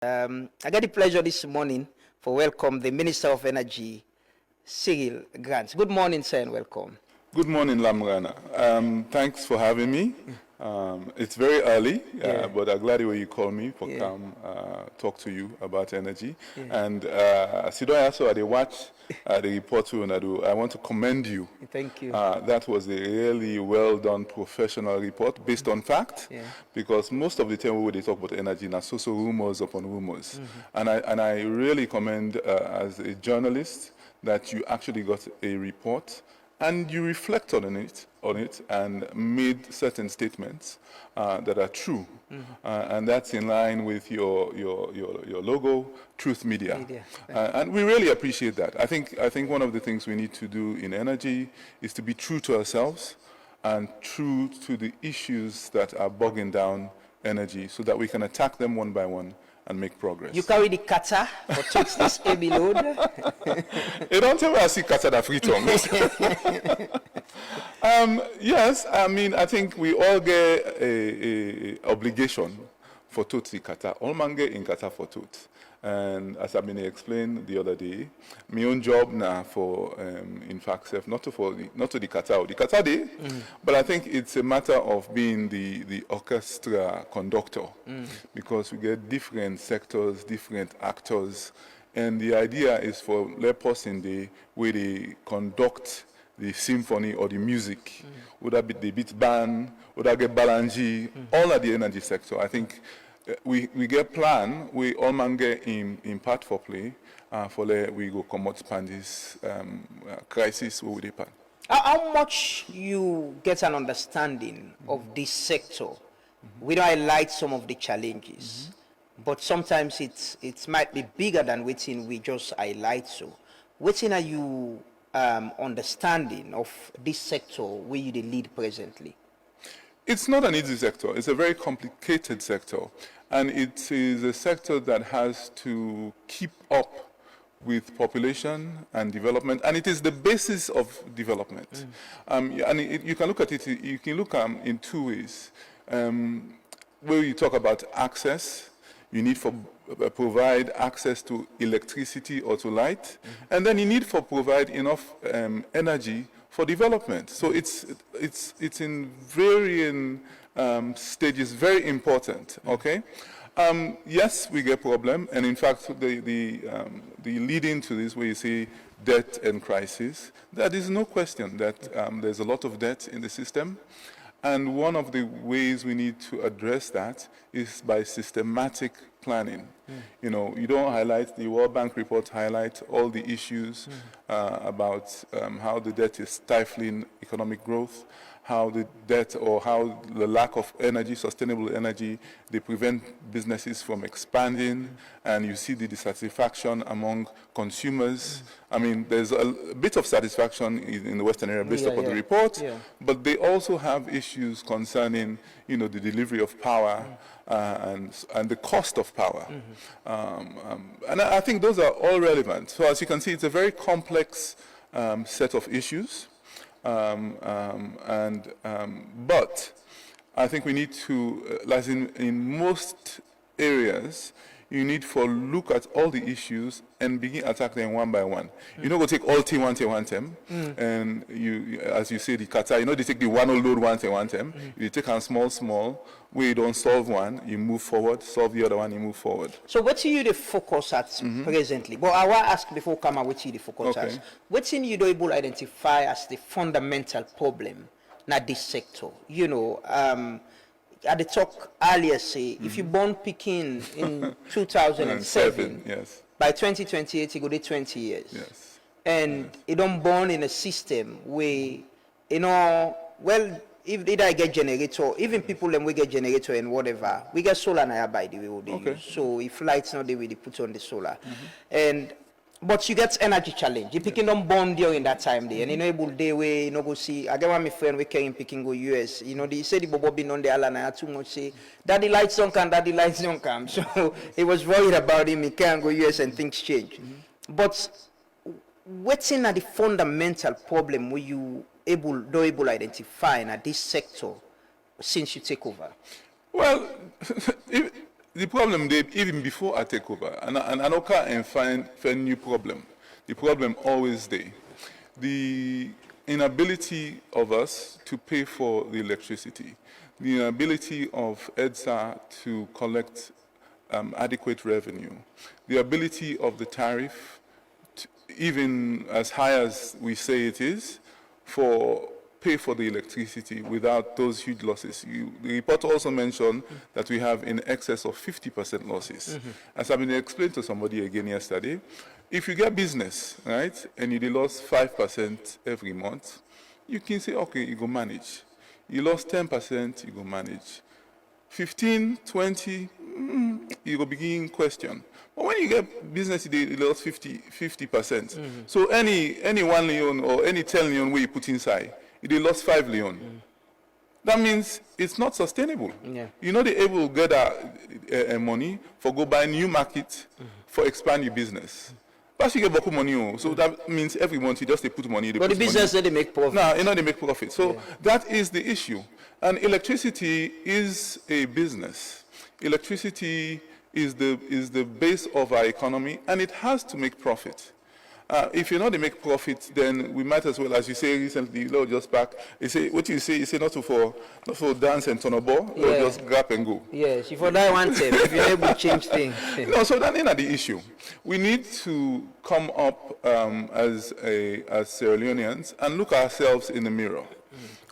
I get the pleasure this morning for welcome the Minister of Energy, Cyril. Good morning, sir, and welcome. Good morning, Lamrana. Thanks for having me. It's very early, but I'm glad you called me for come talk to you about energy. And Sidoya, so I watch the report you do. I want to commend you. Thank you. That was a really well done professional report based on fact, because most of the time when they talk about energy, now so rumors upon rumors. And I really commend as a journalist that you actually got a report and you reflected on it and made certain statements that are true. And that's in line with your logo, Truth Media. And we really appreciate that. I think one of the things we need to do in energy is to be true to ourselves and true to the issues that are bogging down energy so that we can attack them one by one and make progress. You carry the kata for touch this heavy load? You don't tell me I see kata that free tongue. Yes, I mean, I think we all get a obligation for Tutsi kata. All man get in kata for tut. And as I explained the other day, my own job now for, in fact, not to the kata day, but I think it's a matter of being the orchestra conductor, because we get different sectors, different actors, and the idea is for let person the way they conduct the symphony or the music, would that be the beat band, would that get balanji, all at the energy sector. I think we get plan, we all man get in part for play, for we go come out span this crisis where we depend. How much you get an understanding of this sector? We don't highlight some of the challenges, but sometimes it might be bigger than within we just highlight. So, within are you understanding of this sector where you the lead presently? It's not an easy sector. It's a very complicated sector. And it is a sector that has to keep up with population and development. And it is the basis of development. And you can look at it, you can look in two ways. Where you talk about access, you need for provide access to electricity or to light. And then you need for provide enough energy for development. So it's in varying stages, very important, okay? Yes, we get problem, and in fact, the leading to this where you see debt and crisis, there is no question that there's a lot of debt in the system, and one of the ways we need to address that is by systematic planning. You know, you don't highlight, the World Bank report highlight all the issues about how the debt is stifling economic growth, how the debt or how the lack of energy, sustainable energy, they prevent businesses from expanding, and you see the dissatisfaction among consumers. I mean, there's a bit of satisfaction in the Western area based upon the report, but they also have issues concerning, you know, the delivery of power and the cost of power. And I think those are all relevant. So as you can see, it's a very complex set of issues. But I think we need to, as in most areas, you need to look at all the issues and begin attack them one by one. You know, go take all team one time, and you, as you say, the kata, you know, they take the one load one time. You take them small, where you don't solve one, you move forward, solve the other one, you move forward. So what are you the focus at presently? But I want to ask before come out what you the focus at. What you do able to identify as the fundamental problem in this sector? You know, at the talk earlier say, if you born Peking in 2007, by 2028 you go to 20 years. And you don't born in a system where, you know, well, if either I get generator, even people then we get generator and whatever, we get solar now by the way what they use. So if lights not they will put on the solar. But you get energy challenge. You picking them born during that time there, and you know able day way, you know go see. I get one my friend we came picking go US. You know they say the bobo been on the island. I had too much say daddy lights don't come, daddy lights don't come. So he was worried about him. He can't go US and things change. But what's in the fundamental problem where you able to identify in this sector since you take over? Well, the problem they even before I take over, and I don't can find new problem. The problem always there. The inability of us to pay for the electricity, the inability of EDSA to collect adequate revenue, the ability of the tariff, even as high as we say it is, for pay for the electricity without those huge losses. The report also mentioned that we have in excess of 50% losses. As I've been explained to somebody again yesterday, if you get business, right, and you lost 5% every month, you can say, okay, you go manage. You lost 10%, you go manage. 15, 20, you go begin question. But when you get business, you lost 50%. So any 1 million or any 10 million where you put inside, they lost 5 million. That means it's not sustainable. Yeah. You're not able to get that money for go buy new market for expand your business. But you get beaucoup money, so that means every month you just put money. But the business they make profit. No, you know they make profit. So that is the issue. And electricity is a business. Electricity is the base of our economy, and it has to make profit. If you know they make profit, then we might as well, as you say recently, just back, you say, what you say not for dance and turn a ball, or just grab and go. Yes, if you die one time, if you're able to change things. No, so that's not the issue. We need to come up as Sierra Leoneans and look ourselves in the mirror.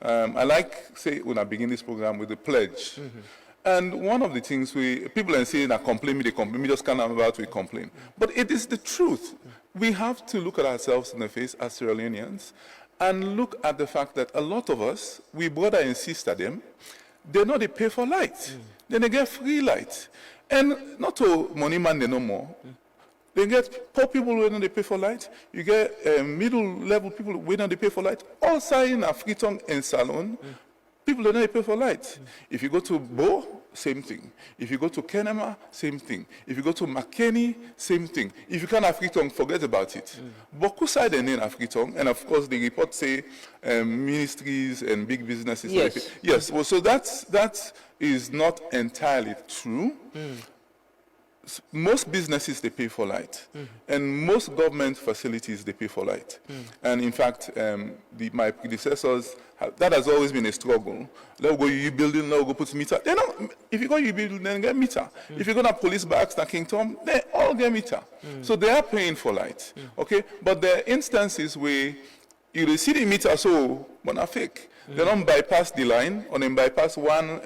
I like, say, when I begin this program with the pledge. And one of the things people are saying that complain, me just can't about we complain. But it is the truth. We have to look at ourselves in the face as Sierra Leoneans and look at the fact that a lot of us, we brother and sister them, they know they pay for light. Then they get free light. And not to money man, they no more. They get poor people who don't they pay for light. You get middle level people who don't they pay for light. All sign a free tongue and salon. People don't they pay for light. If you go to Bo, same thing. If you go to Kenema, same thing. If you go to McKinney, same thing. If you can't have free tongue, forget about it. Boku side and then have free tongue, and of course the report say ministries and big businesses. Yes. Yes. Well, so that is not entirely true. Most businesses, they pay for light. And most government facilities, they pay for light. And in fact, my predecessors, that has always been a struggle. They'll go you building, they'll go put meter. They don't, if you go you building, then get meter. If you go to police barracks, na King Tom, they all get meter. So they are paying for light. Okay? But there are instances where you see the meter, so, but not fake. They don't bypass the line, or they bypass one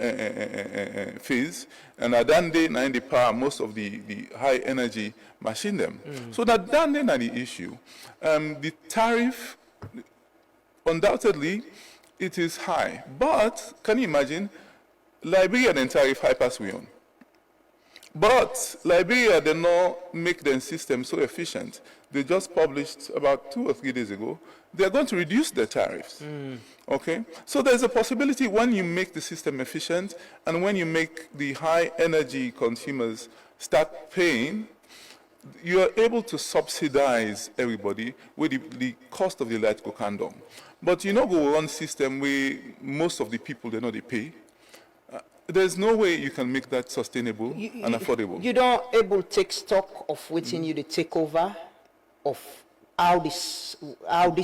phase, and at that day, now they power most of the high energy machine them. So that then the issue. The tariff, undoubtedly, it is high. But can you imagine, Liberia then tariff high pass we on. But Liberia did not make their system so efficient. They just published about 2 or 3 days ago, they're going to reduce their tariffs. Okay? So there's a possibility when you make the system efficient and when you make the high energy consumers start paying, you are able to subsidize everybody where the cost of the light go come down. But you know go one system where most of the people, they know they pay. There's no way you can make that sustainable and affordable. You don't able to take stock of waiting you to take over of how this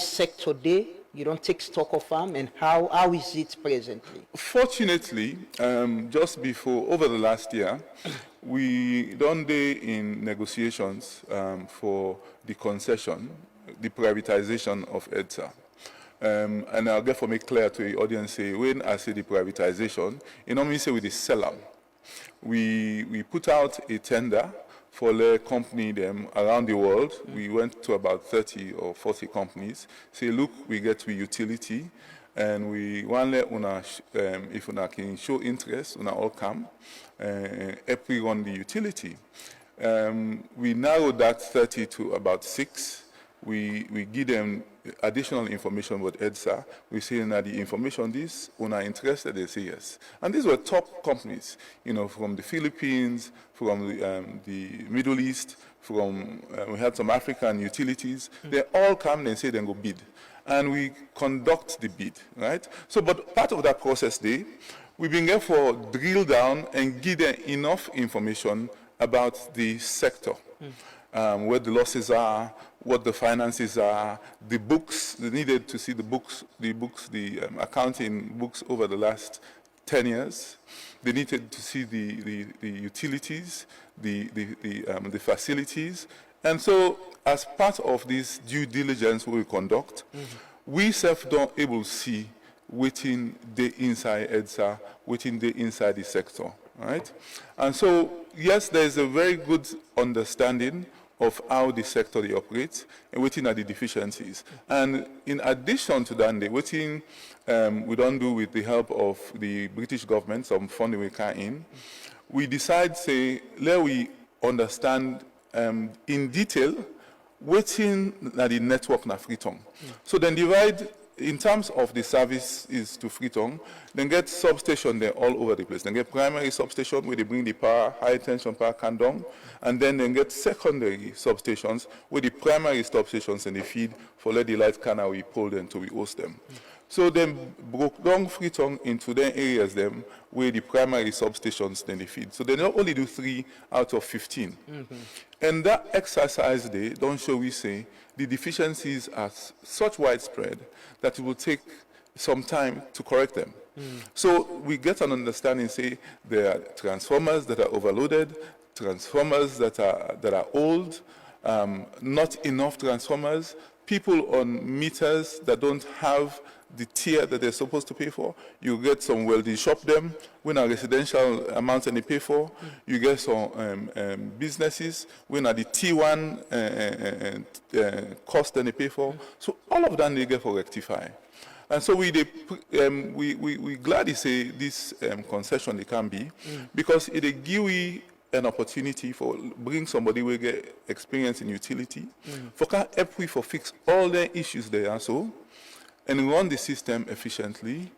sector day. You don't take stock of them and how is it presently? Fortunately, just over the last year, we done day in negotiations for the concession, the privatization of EDSA. And I'll therefore make clear to the audience, say, when I say the privatization, it normally say with the seller. We put out a tender for the company them around the world. We went to about 30 or 40 companies. Say, look, we get to utility, and we want let una, if una can show interest, una all come, help we run the utility. We narrowed that 30 to about 6. We give them additional information about EDSA. We say that the information this, when are interested, they say yes. And these were top companies, from the Philippines, from the Middle East, we had some African utilities. They all come and say they go bid. And we conduct the bid, right? So, but part of that process we been there for drill down and give them enough information about the sector, where the losses are, what the finances are, the books. They needed to see the accounting books over the last 10 years. They needed to see the utilities, the facilities. And so as part of this due diligence we conduct, we don't able to see within the inside EDSA, within the inside the sector, right? And so, yes, there is a very good understanding of how the sector they operate and within are the deficiencies. And in addition to that, within we don't do with the help of the British government, some funding we can in, we decide, say, let we understand in detail within the network na Freetown. So then divide in terms of the service is to Freetown, then get substation there all over the place. Then get primary substation where they bring the power, high tension power can down, and then get secondary substations where the primary substations and they feed for let the light canal we pull them to we host them. So then broke down Freetown into the areas them where the primary substations then they feed. So they not only do 3 out of 15. And that exercise they don't show we say the deficiencies are such widespread that it will take some time to correct them. So we get an understanding, say, there are transformers that are overloaded, transformers that are old, not enough transformers, people on meters that don't have the tier that they're supposed to pay for. You get some wealthy shop them when a residential amount and they pay for. You get some businesses when are the T1 cost and they pay for. So all of that they get for rectify. And so we gladly say this concession they can be because it give we an opportunity for bring somebody who get experience in utility for can help we for fix all the issues there and so and run the system efficiently,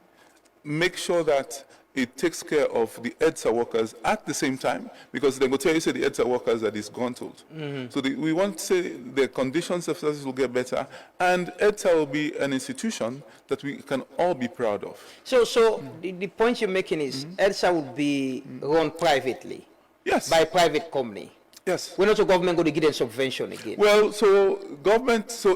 make sure that it takes care of the EDSA workers at the same time, because they will tell you, say, the EDSA workers are disgruntled. So we want to say the conditions of service will get better, and EDSA will be an institution that we can all be proud of. So the point you're making is EDSA would be run privately? Yes. By a private company? Yes. When also government going to give them subvention again? Well, so government,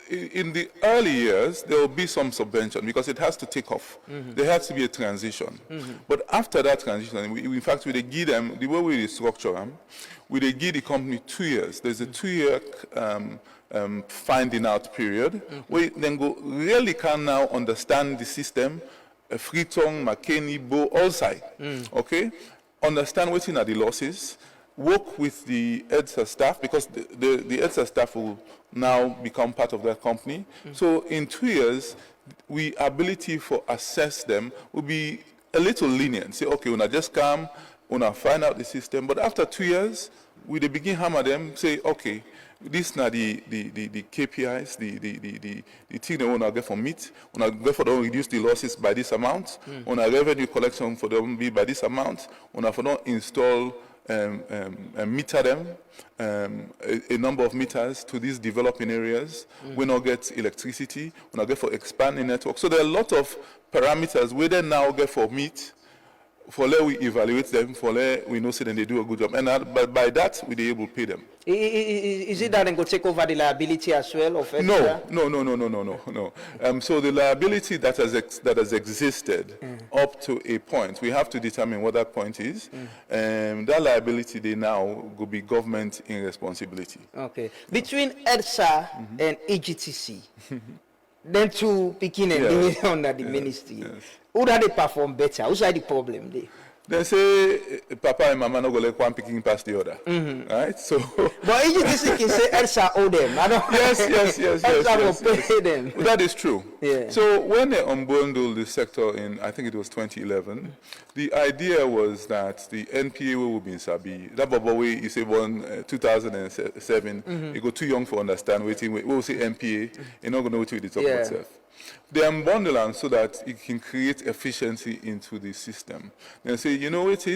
in the early years, there will be some subvention because it has to take off. There has to be a transition. But after that transition, in fact, we give them, the way we restructure them, we give the company 2 years. There's a 2-year finding out period where then really can now understand the system, Freetown, McKinney, Bo, all side, okay? Understand what are the losses, work with the EDSA staff because the EDSA staff will now become part of that company. So in 2 years, we ability for assess them will be a little lenient. Say, okay, when I just come, when I find out the system, but after 2 years, we begin hammer them, say, okay, these are the KPIs, the thing they want to get from meat. When I get for them reduce the losses by this amount. When I revenue collection for them be by this amount. When I for them install meter them, a number of meters to these developing areas. We now get electricity. We now get for expanding network. So there are a lot of parameters where they now get for meat. For let we evaluate them, for let we know say then they do a good job, and but by that we be able to pay them. Is it that they go take over the liability as well of EDSA? No. So the liability that has existed up to a point, we have to determine what that point is. That liability they now will be government in responsibility. Okay. Between EDSA and EGTC, then two beginning under the ministry. Yes. Who do they perform better? Who's the problem there? They say Papa and Mama no go let one picking past the other, right? So, but EGTC can say EDSA owe them. I don't. Yes. EDSA will pay them. That is true. Yeah. So when they unbundled the sector in, I think it was 2011, the idea was that the NPA will be in Sabi. That Baba way is born 2007. He go too young for understand. Waiting, we will say NPA. You're not gonna know what it talk about itself. They unbundle so that it can create efficiency into the system. They say, you know what,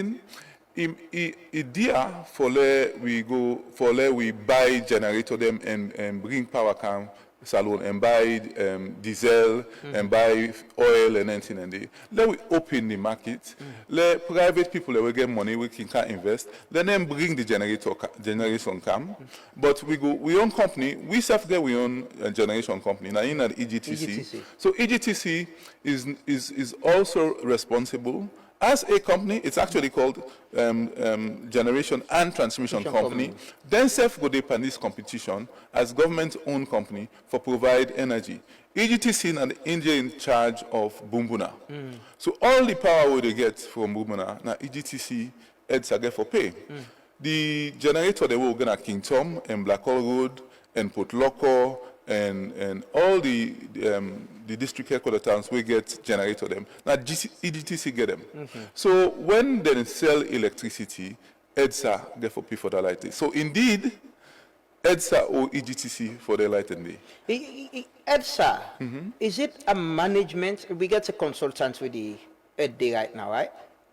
idea for let we buy generator them and bring power cam salon and buy diesel and buy oil and anything and they let we open the market, let private people that will get money we can invest, let them bring the generation come. But we own company, we self get we own generation company now in an EGTC. So EGTC is also responsible. As a company, it's actually called Generation and Transmission Company. Then self go depend this competition as government-owned company for provide energy. EGTC and India in charge of Bumbuna. So all the power we they get from Bumbuna, now EGTC EDSA get for pay. The generator they will get King Tom and Blackhall Road and Port Loco and all the district headquarters towns we get generator them. Now EGTC get them. So when they sell electricity, EDSA get for pay for the lighting. So indeed, EDSA or EGTC for the lighting day. EDSA, is it a management? We get a consultant with the EDSA right now, right?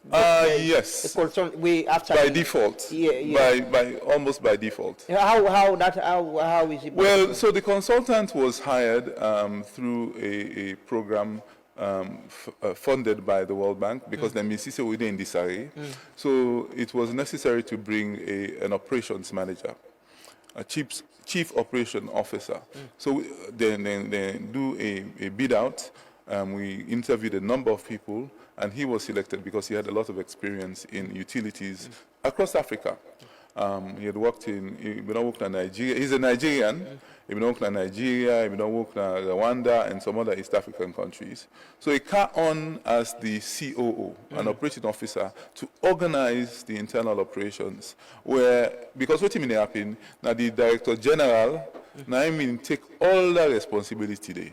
Yes. We after by default. Yeah. By almost by default. How is it? Well, so the consultant was hired through a program funded by the World Bank because the MCC were in EDSA. So it was necessary to bring an operations manager, a chief operation officer. So they do a bid out. We interviewed a number of people, and he was selected because he had a lot of experience in utilities across Africa. He had worked in Nigeria. He's a Nigerian. He worked in Nigeria, he worked in Rwanda, and some other East African countries. So he came on as the COO, an operating officer, to organize the internal operations. Because what may happen, now the Director General, now I mean take all the responsibility there.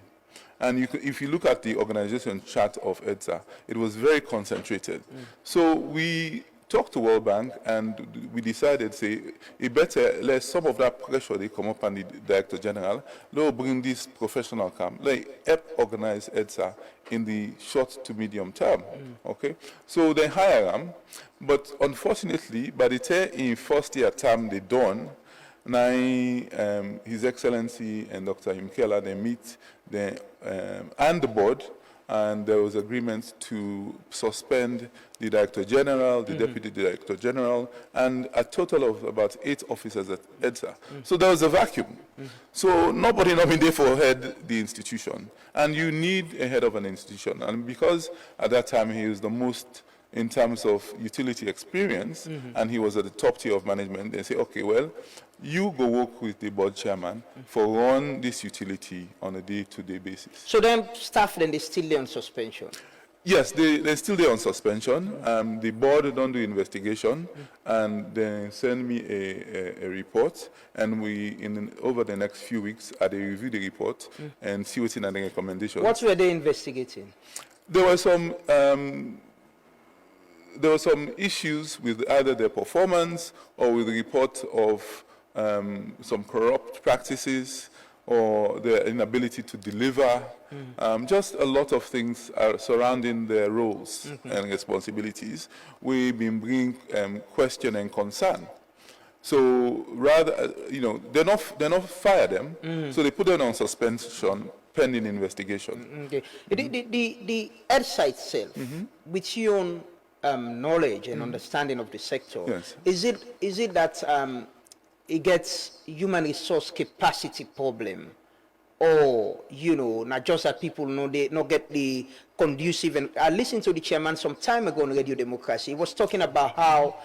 And if you look at the organization chart of EDSA, it was very concentrated. So we talked to World Bank and we decided, say, it better let some of that pressure they come up on the Director General, they'll bring this professional come, like help organize EDSA in the short to medium term. Okay? So they hire them, but unfortunately, by the time in first year term they done, now His Excellency and Dr. Imkela, they meet and the board, and there was agreement to suspend the Director General, the Deputy Director General, and a total of about 8 officers at EDSA. So there was a vacuum. So nobody been there for head the institution. And you need a head of an institution. And because at that time he was the most in terms of utility experience, and he was at the top tier of management, they say, okay, well, you go work with the board chairman for run this utility on a day-to-day basis. So then staff, then they still there on suspension? Yes, they're still there on suspension. The board don't do investigation, and they send me a report, and over the next few weeks, they review the report and see what's in the recommendation. What were they investigating? There were some issues with either their performance or with the report of some corrupt practices or their inability to deliver. Just a lot of things are surrounding their roles and responsibilities. We've been bringing question and concern. So rather, they're not fire them, so they put them on suspension pending investigation. Okay. The EDSA itself, with your own knowledge and understanding of the sector, yes. Is it that it gets human resource capacity problem, or not just that people they not get the conducive? And I listened to the chairman some time ago on Radio Democracy. He was talking about how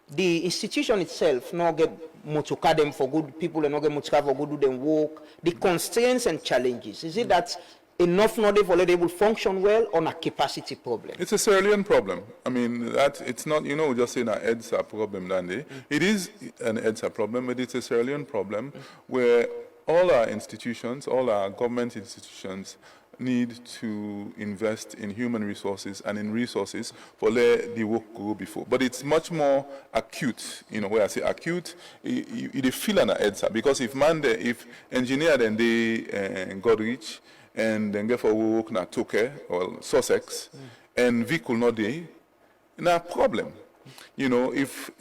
the institution itself not get motoka them for good people and not get motoka for good do them work. The constraints and challenges. Is it that enough not able function well on a capacity problem? It's a Sierra Leone problem. I mean, it's not, just saying an EDSA problem, Dandy. It is an EDSA problem, but it's a Sierra Leone problem where all our institutions, all our government institutions need to invest in human resources and in resources for let the work go before. But it's much more acute, where I say acute, it feel an EDSA, because if engineer then they got rich, and then get for work na Toke or Sussex, and vehicle not there, na problem. You know, if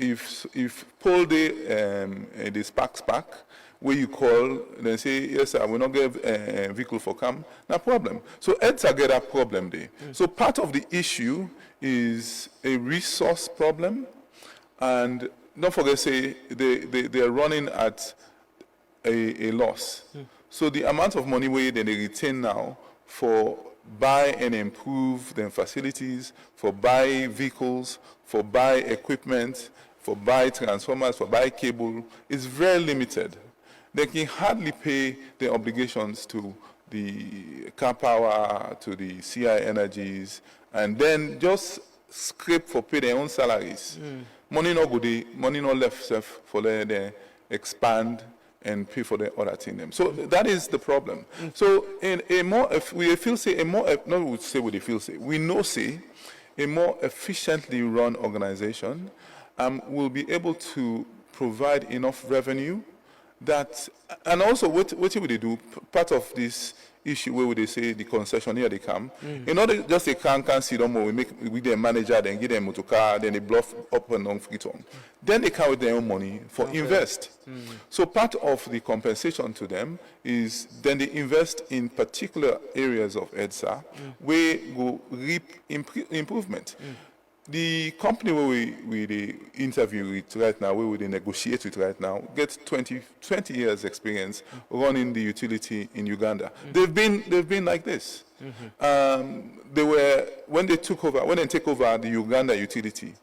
poll day the spark, where you call, they say, yes, I will not give a vehicle for come, no problem. So EDSA get a problem there. So part of the issue is a resource problem, and don't forget, say, they are running at a loss. So the amount of money they retain now for buy and improve their facilities, for buy vehicles, for buy equipment, for buy transformers, for buy cable is very limited. They can hardly pay their obligations to the car power, to the CI energies, and then just scrape for pay their own salaries. Money no good, money no left for they expand and pay for the other thing them. So that is the problem. So in a more, if we feel say a more, no, we would say what they feel say. We know say a more efficiently run organization will be able to provide enough revenue that, and also what would they do? Part of this issue where would they say the concessionaire they come, in order just they can't see them more, we make with their manager, then give them motor car, then they bluff up and down free on. Then they come with their own money for invest. So part of the compensation to them is then they invest in particular areas of EDSA where will reap improvement. The company where we interview with right now, where we negotiate with right now, gets 20 years experience running the utility in Uganda. They've been like this. They were, when they take over the Uganda utility,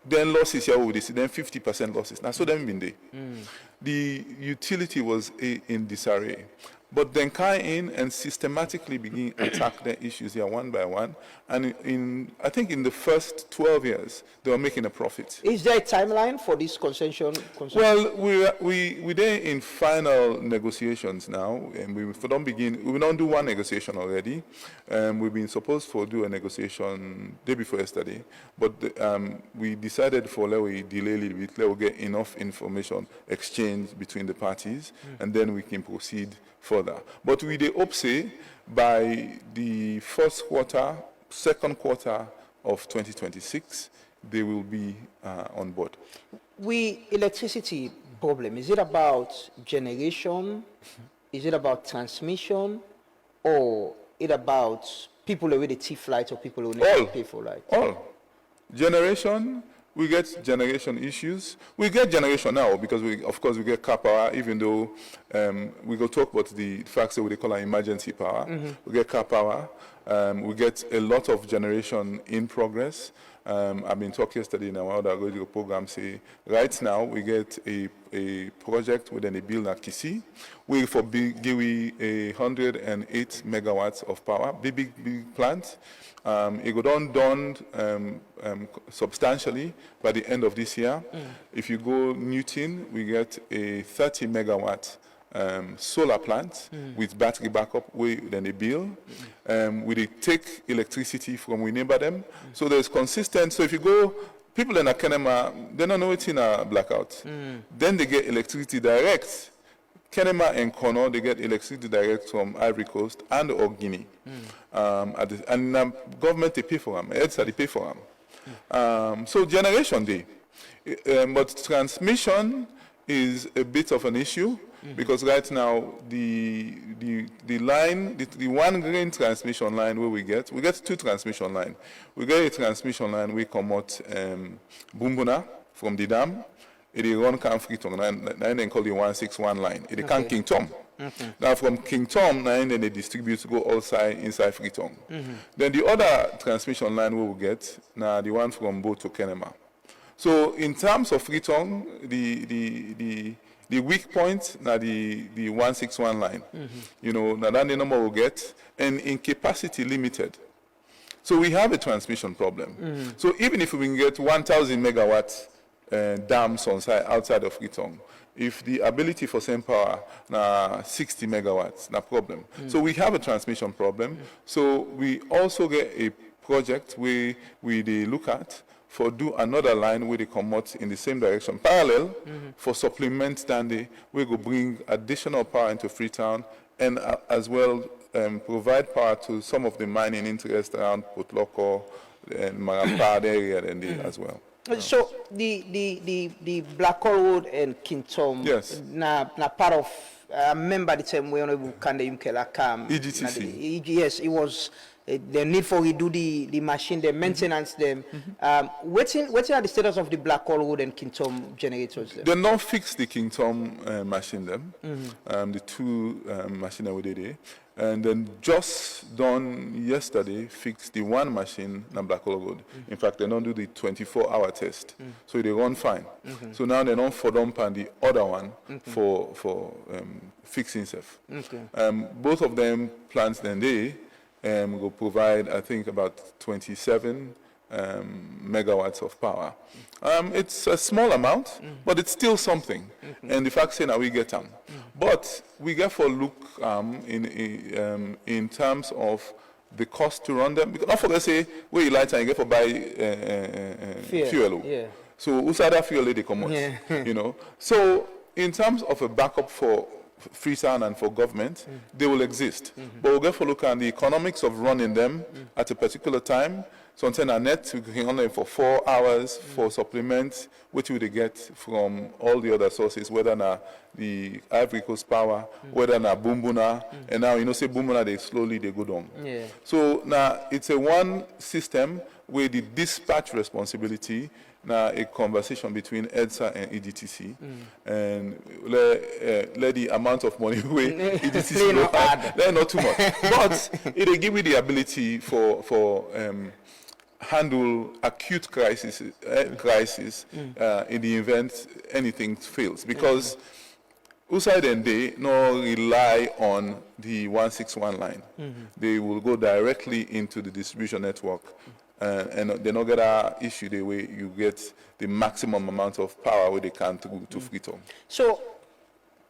then losses here would see then 50% losses. Now so them been there. The utility was in disarray. But then come in and systematically begin attack the issues here one by one. And I think in the first 12 years, they were making a profit. Is there a timeline for this concession? Well, we're there in final negotiations now, and we don't do one negotiation already. We've been supposed to do a negotiation day before yesterday, but we decided for let we delay a little bit, let we get enough information exchange between the parties, and then we can proceed further. But we hope say by the second quarter of 2026, they will be on board. Electricity problem, is it about generation? Is it about transmission? Or is it about people who with thief light or people who need to pay for light? All. Generation, we get generation issues. We get generation now because of course we get car power, even though we go talk about the facts that we call emergency power. We get car power. We get a lot of generation in progress. I've been talking yesterday in our other radio program, say right now we get a project within a build at Kisi. We for give 108 megawatts of power, big plant. It got done substantially by the end of this year. If you go Newton, we get a 30 megawatt solar plant with battery backup then they build. We take electricity from we neighbor them. So there's consistent. So if you go, people in Kenema, they don't know it's in a blackout. Then they get electricity direct. Kenema and Kono, they get electricity direct from Ivory Coast and or Guinea. And government, they pay for them. EDSA, they pay for them. So generation day. But transmission is a bit of an issue because right now the line, the one green transmission line where we get two transmission lines. We get a transmission line we come out Bumbuna from the dam. It is run Camp Freetown, and then call the 161 line. It is Camp King Tom. Now from King Tom, then they distribute to go outside inside Freetown. Then the other transmission line we will get, now the one from Bo to Kenema. So in terms of Freetown, the weak point, now the 161 line. You know, now that the number we'll get, and in capacity limited. So we have a transmission problem. So even if we can get 1,000 megawatts dams on site outside of Freetown, if the ability for same power na 60 megawatts, no problem. So we have a transmission problem. So we also get a project where we look at for do another line where they come out in the same direction, parallel, for supplement standing, we go bring additional power into Freetown and as well provide power to some of the mining interests around Port Loko and Marapad area and as well. So the Black Hole Road and Kingdom, Yes. na part of. I remember the time when we Kande Yumkela come. EGTC. Yes, it was the need for we do the machine, the maintenance them. What are the status of the Black Hole Road and Kingdom generators? They not fix the Kingdom machine them, the two machine that we did there. And then just done yesterday, fixed the one machine in Black Hole Road. In fact, they don't do the 24-hour test, so they run fine. So now they don't for dump and the other one for fixing stuff. Both of them plants then they will provide, I think, about 27 megawatts of power. It's a small amount, but it's still something. And the fact saying that we get them. But we get for look in terms of the cost to run them. Because not forget say where you light and you get for buy fuel. Yeah. So usada fuel they come out, you know. So in terms of a backup for Freetown and for government, they will exist. But we'll get for look at the economics of running them at a particular time. So on a net, we can run them for 4 hours for supplement, which we get from all the other sources, whether na the Ivory Coast Power, whether na Bumbuna, and now you know say Bumbuna they go down. Yeah. So now it's a one system where the dispatch responsibility now a conversation between EDSA and EDTC, and let the amount of money we EDTC will have, not too much, but it will give you the ability for handle acute crisis in the event anything fails, because outside and they no rely on the 161 line. They will go directly into the distribution network. And they not get an issue the way you get the maximum amount of power where they can to Freetown. So,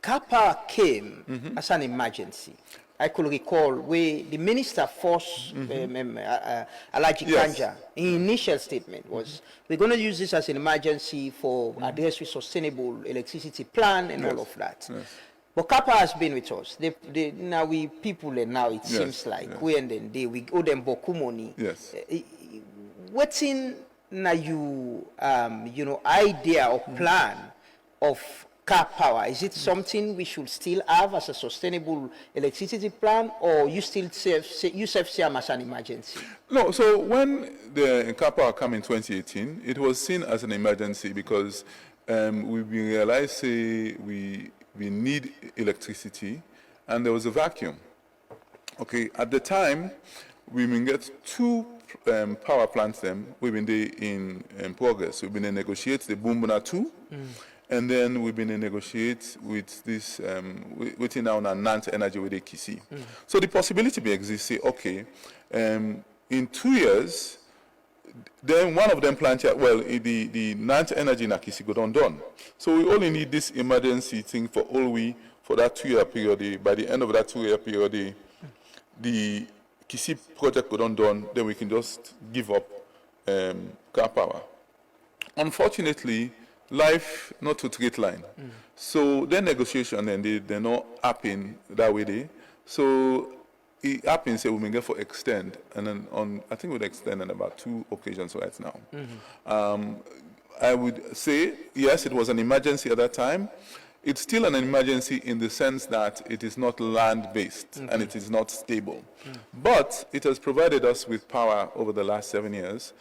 Kappa came as an emergency. I could recall where the minister forced Alaji Kanja, in initial statement was, we're going to use this as an emergency for address with sustainable electricity plan and all of that. But Kappa has been with us. Now we people and now it seems like we and then we owe them boku money. What's in now you idea or plan of car power? Is it something we should still have as a sustainable electricity plan, or you still see them as an emergency? No. So when the car power came in 2018, it was seen as an emergency because we realized we need electricity, and there was a vacuum. Okay, at the time, we been get two power plants. We've been there in progress. We've been in negotiate the Bumbuna 2, and then we've been in negotiate with this within now Nant Energy with AKC. So the possibility may exist. Say, okay, in 2 years. Then one of them plants, the Nant Energy in Akisi go done. So we only need this emergency thing for that 2-year period. By the end of that 2-year period, the Kisi project go done, then we can just give up car power. Unfortunately, life not to straight line. So then negotiation and they're not happen that way. So it happens that we may get for extend, and then I think we'll extend on about 2 occasions right now. I would say, yes, it was an emergency at that time. It's still an emergency in the sense that it is not land-based and it is not stable. But it has provided us with power over the last 7 years.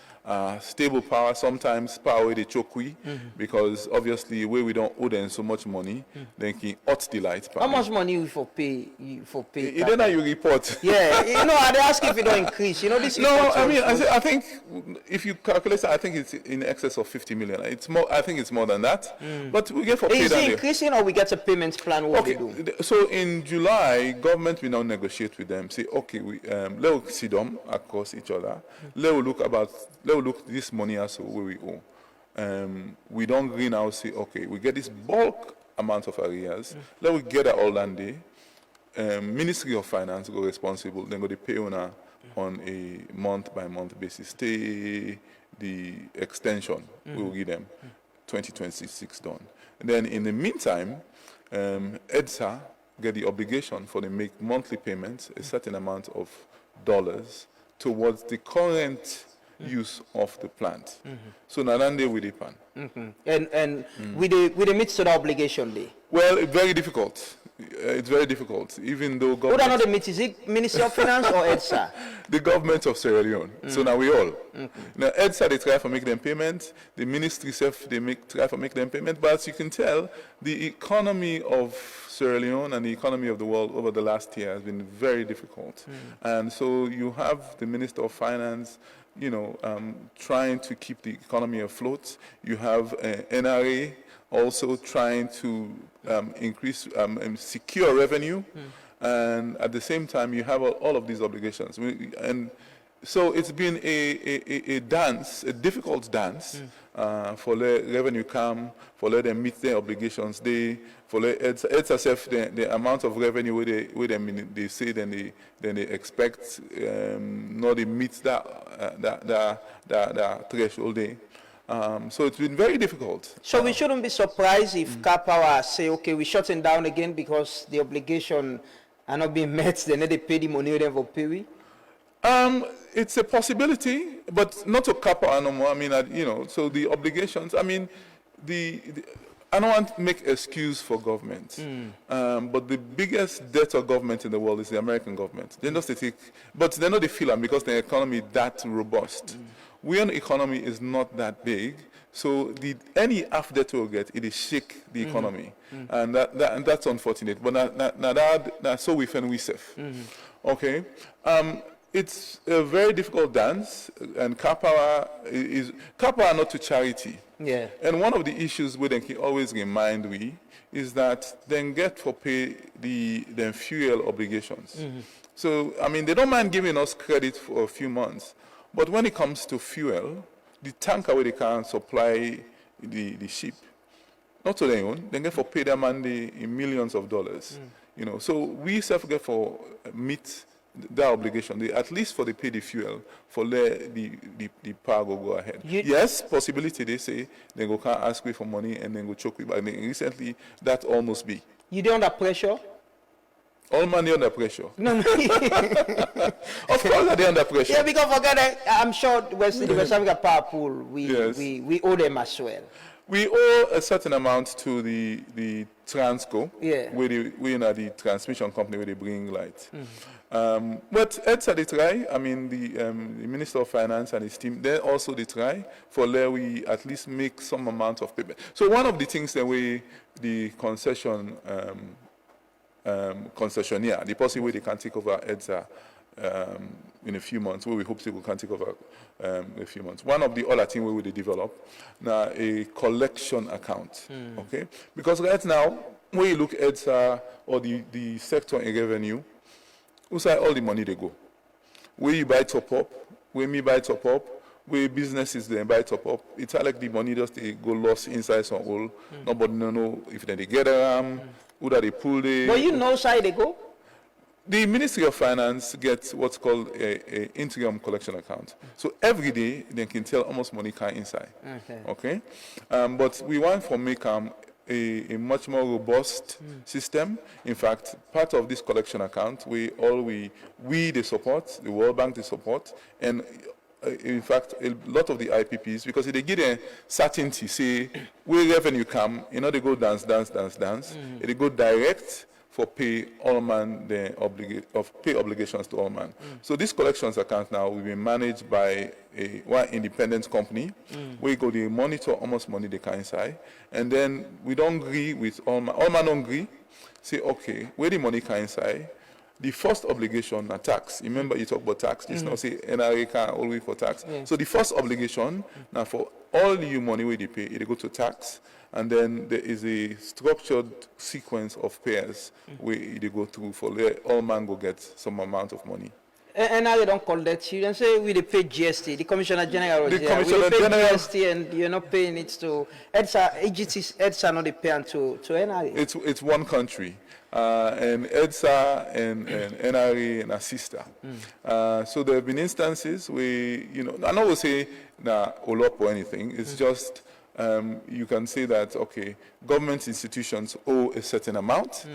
Stable power, sometimes power with the chokwi, because obviously where we don't owe them so much money, then can hot the light power. How much money you for pay? Then you report. Yeah, I ask if it don't increase. This. No, I mean, I think if you calculate, I think it's in excess of 50 million. It's more. I think it's more than that. But we get for pay. Is it increasing, or we get a payment plan? What we do? So in July, government will now negotiate with them. Say, okay, we let's sit down across each other. Let's look this money as where we owe. We don't agree now. Say, okay, we get this bulk amount of arrears. Let we get that all done day. Ministry of Finance go responsible. Then go to pay on a month-by-month basis. Stay the extension. We will give them 2026 done. And then in the meantime, EDSA get the obligation for them make monthly payments, a certain amount of dollars towards the current use of the plant. So now then they with the pan. And with the meets to the obligation day. Well, it's very difficult. It's very difficult, even though Who don't know the meet? Is it Ministry of Finance or EDSA? The government of Sierra Leone. So now we all. Now EDSA, they try to make them payment. The ministry self, they try to make them payment. But as you can tell, the economy of Sierra Leone and the economy of the world over the last year has been very difficult. And so you have the Minister of Finance, trying to keep the economy afloat. You have NRA also trying to increase, secure revenue. And at the same time, you have all of these obligations. And so it's been a dance, a difficult dance, for the revenue come, for let them meet their obligations. For it's as if the amount of revenue where they say then they expect, not they meet that threshold day. So it's been very difficult. So we shouldn't be surprised if Car Power say, okay, we're shutting down again because the obligation are not being met, they need to pay the money they will pay. It's a possibility, but not to Car Power no more. I mean, so the obligations, I mean, I don't want to make excuse for government, but the biggest debt of government in the world is the American government. They just take, but they know they feel them because the economy is that robust. We own economy is not that big, so any half debt we'll get, it is shake the economy, and that's unfortunate. But that's so we find we safe. Okay, it's a very difficult dance, and Car Power are not to charity. Yeah. And one of the issues we then always remind is that then get for pay the fuel obligations. So I mean they don't mind giving us credit for a few months. But when it comes to fuel, the tanker where they can supply the ship, not to their own, they get for pay them in millions of dollars. So we self get for meet that obligation, at least for the pay the fuel, for let the power go ahead. Yes, possibility they say, they go can't ask me for money and then go choke me back. Recently, that almost be. You don't under pressure? All money under pressure. No. Of course, they're under pressure. Yeah, because forget it, I'm sure the West Africa Power Pool, we owe them as well. We owe a certain amount to the Transco, where we are the transmission company where they bring light. But EDSA they try. I mean, the Minister of Finance and his team, they also they try for where we at least make some amount of payment. So one of the things that the concessionaire, the person where they can take over EDSA in a few months, where we hope they can take over a few months. One of the other things we will develop now a collection account, okay? Because right now, when you look at EDSA or the sector in revenue, who say all the money they go? Where you buy top up, where me buy top up, where businesses they buy top up. It's like the money just they go lost inside some hole. Nobody know if they get who that they pull the. But you know side they go? The Ministry of Finance gets what's called a interim collection account. So every day they can tell almost money can inside. Okay? But we want to make a much more robust system. In fact, part of this collection account, we the support, the World Bank the support, and in fact, a lot of the IPPs, because if they give a certainty, say, where revenue come, they go dance, they go direct for pay all man pay obligations to all man. So this collections account now will be managed by one independent company. We go they monitor how much money they can inside, and then we don't agree with all man don't agree. Say okay, where the money can inside. The first obligation are tax. Remember you talk about tax. Just now say NRA can always for tax. So the first obligation now for all the money where they pay, they go to tax. And then there is a structured sequence of payers where they go through for all man go get some amount of money. And now they don't collect you and say we they pay GST. The Commissioner General was the here. Commissioner we pay General, GST and you're not paying it to EDSA. EDSA not they pay to NRA. It's one country. And EDSA and NRA and a sister. So there have been instances where, I don't say Olop or anything. It's just you can say that, okay, government institutions owe a certain amount,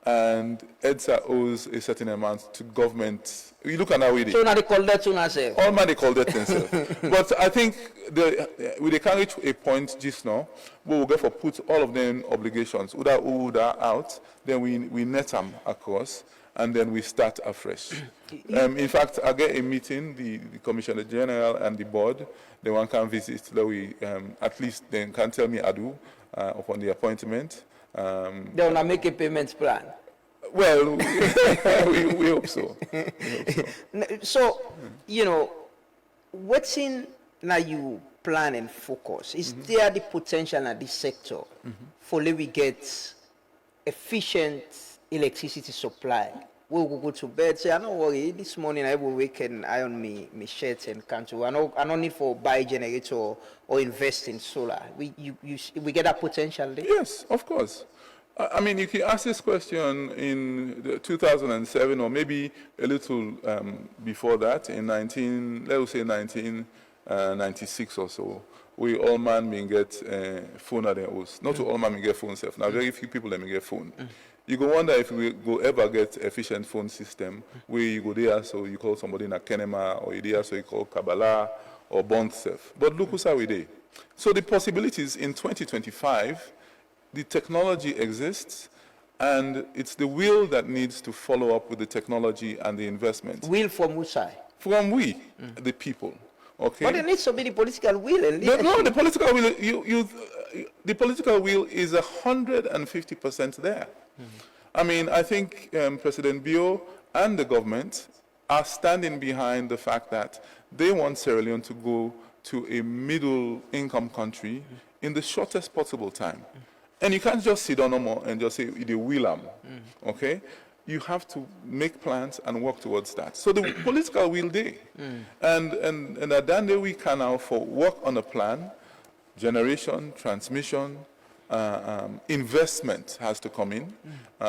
and EDSA owes a certain amount to government. You look at how we did. So now they call that to ourselves. All man they call that themselves. But I think we can reach a point just now where we'll get for put all of them obligations, Uda out, then we net them across, and then we start afresh. In fact, I get a meeting, the Commissioner General and the board, they one can visit, that we at least they can tell me adu upon the appointment. They want to make a payment plan. Well, we hope so. So, you know, what's in now you plan and focus? Is there the potential in this sector for we get efficient electricity supply? We will go to bed, say, I don't worry, this morning I will wake and iron me shirts and canto. I don't need for buy generator or invest in solar. We get that potential there? Yes, of course. I mean, if you ask this question in 2007 or maybe a little before that, in 1996 or so, we all man may get phone at their house. Not all man may get phone self. Now, very few people may get phone. You go wonder if we go ever get efficient phone system where you go there, so you call somebody in a Kenema, or you there, so you call Kabbalah or Bond self. But look who's how we do. So the possibilities in 2025, the technology exists, and it's the will that needs to follow up with the technology and the investment. Will from which side? From we, the people. Okay. But there needs to be the political will. And no, the political will. The political will is 150% there. I mean, I think President Bio and the government are standing behind the fact that they want Sierra Leone to go to a middle-income country in the shortest possible time. And you can't just sit down no more and just say, "They will okay? You have to make plans and work towards that. So the political will there. And at that day we can now for work on a plan, generation, transmission, investment has to come in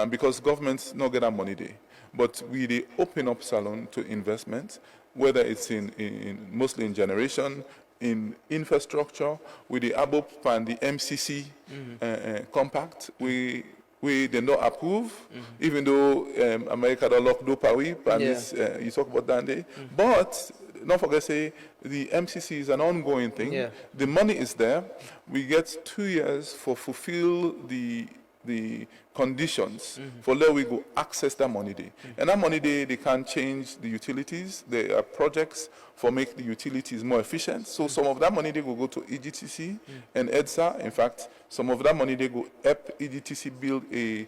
because governments not get that money there. But we they open up salon to investment, whether it's in mostly in generation, in infrastructure, with the ABOP and the MCC compact, we did not approve, even though America don't lock do Paris, and you talk about that day. But don't forget, say the MCC is an ongoing thing. The money is there. We get 2 years for fulfill the conditions for let we go access that money there. And that money there, they can change the utilities. There are projects for make the utilities more efficient. So some of that money they will go to EDTC and EDSA. In fact, some of that money they go help EDTC build a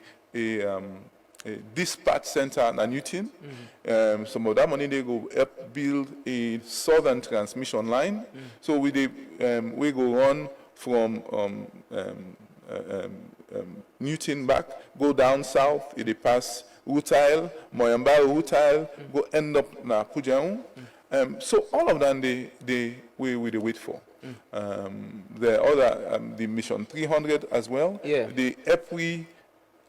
dispatch center in Newton. Some of that money they go help build a southern transmission line. So we go run from Newton back, go down south, they pass Utile, Moyamba Utile, go end up na Pujaun. So all of them we wait for. The other the Mission 300 as well. The EPWI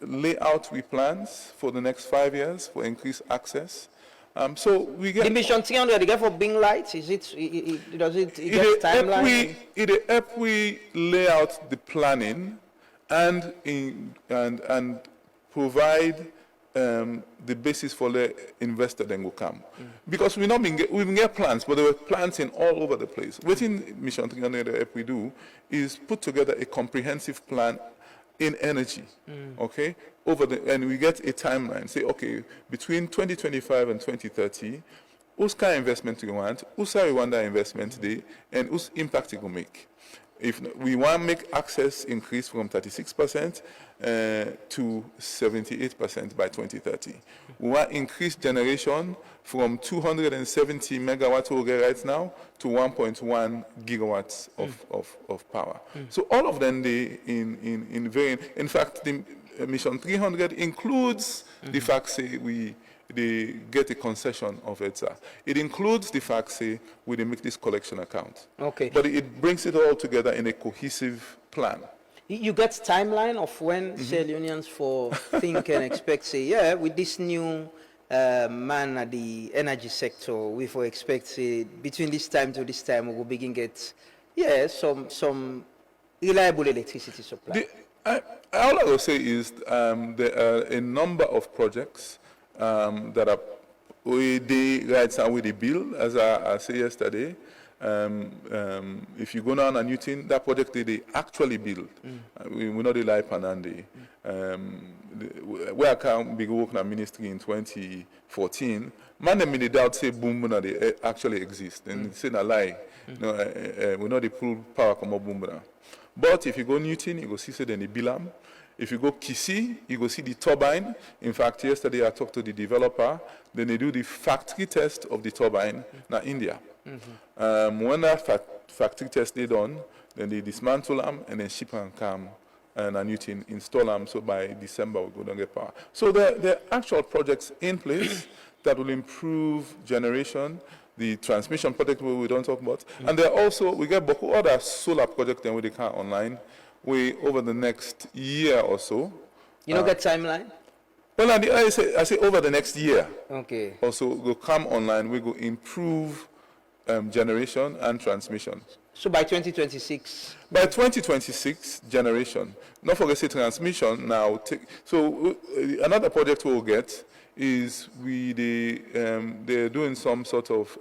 layout we plans for the next 5 years for increased access. So we get the Mission 300. They get for being lights. Is it? Does it get timeline? It help we lay out the planning and provide the basis for the investor then will come. Because we've get plans, but there were plans in all over the place. Within Mission 300 we do is put together a comprehensive plan in energy, okay? And we get a timeline. Say, okay, between 2025 and 2030, whose kind of investment we want, whose we want that investment day, and whose impact it will make. If we want to make access increase from 36% to 78% by 2030. We want increase generation from 270 megawatts we get right now to 1.1 gigawatts of power. So all of them in fact the Mission 300 includes the fact say they get a concession of EDSA. It includes the fact say we make this collection account. Okay. But it brings it all together in a cohesive plan. You get timeline of when Sierra Leoneans for think and expect say, with this new man at the energy sector, we for expect say between this time to this time we will begin get some reliable electricity supply. All I will say is there are a number of projects that are with the rights and with the bill, as I said yesterday. If you go down a new thing, that project they actually build. We know the life and where I can be working at ministry in 2014, man them in the doubt say boom they actually exist. And it's a lie. We know the full power come up boom. But if you go Newton, you go see then the Bilam. If you go Kisi, you go see the turbine. In fact, yesterday I talked to the developer. Then they do the factory test of the turbine in India. When that factory test they done, then they dismantle them and then ship and come and a new thing, install them. So by December we go down get power. So there are actual projects in place that will improve generation. The transmission project we don't talk about, and there are also we get other solar projects and we they can online. We over the next year or so. You don't get timeline? Well, I say over the next year. Okay. Also, we'll come online. We will improve generation and transmission. So by 2026. By 2026, generation. Not forget say transmission now. Another project we'll get is they're doing some sort of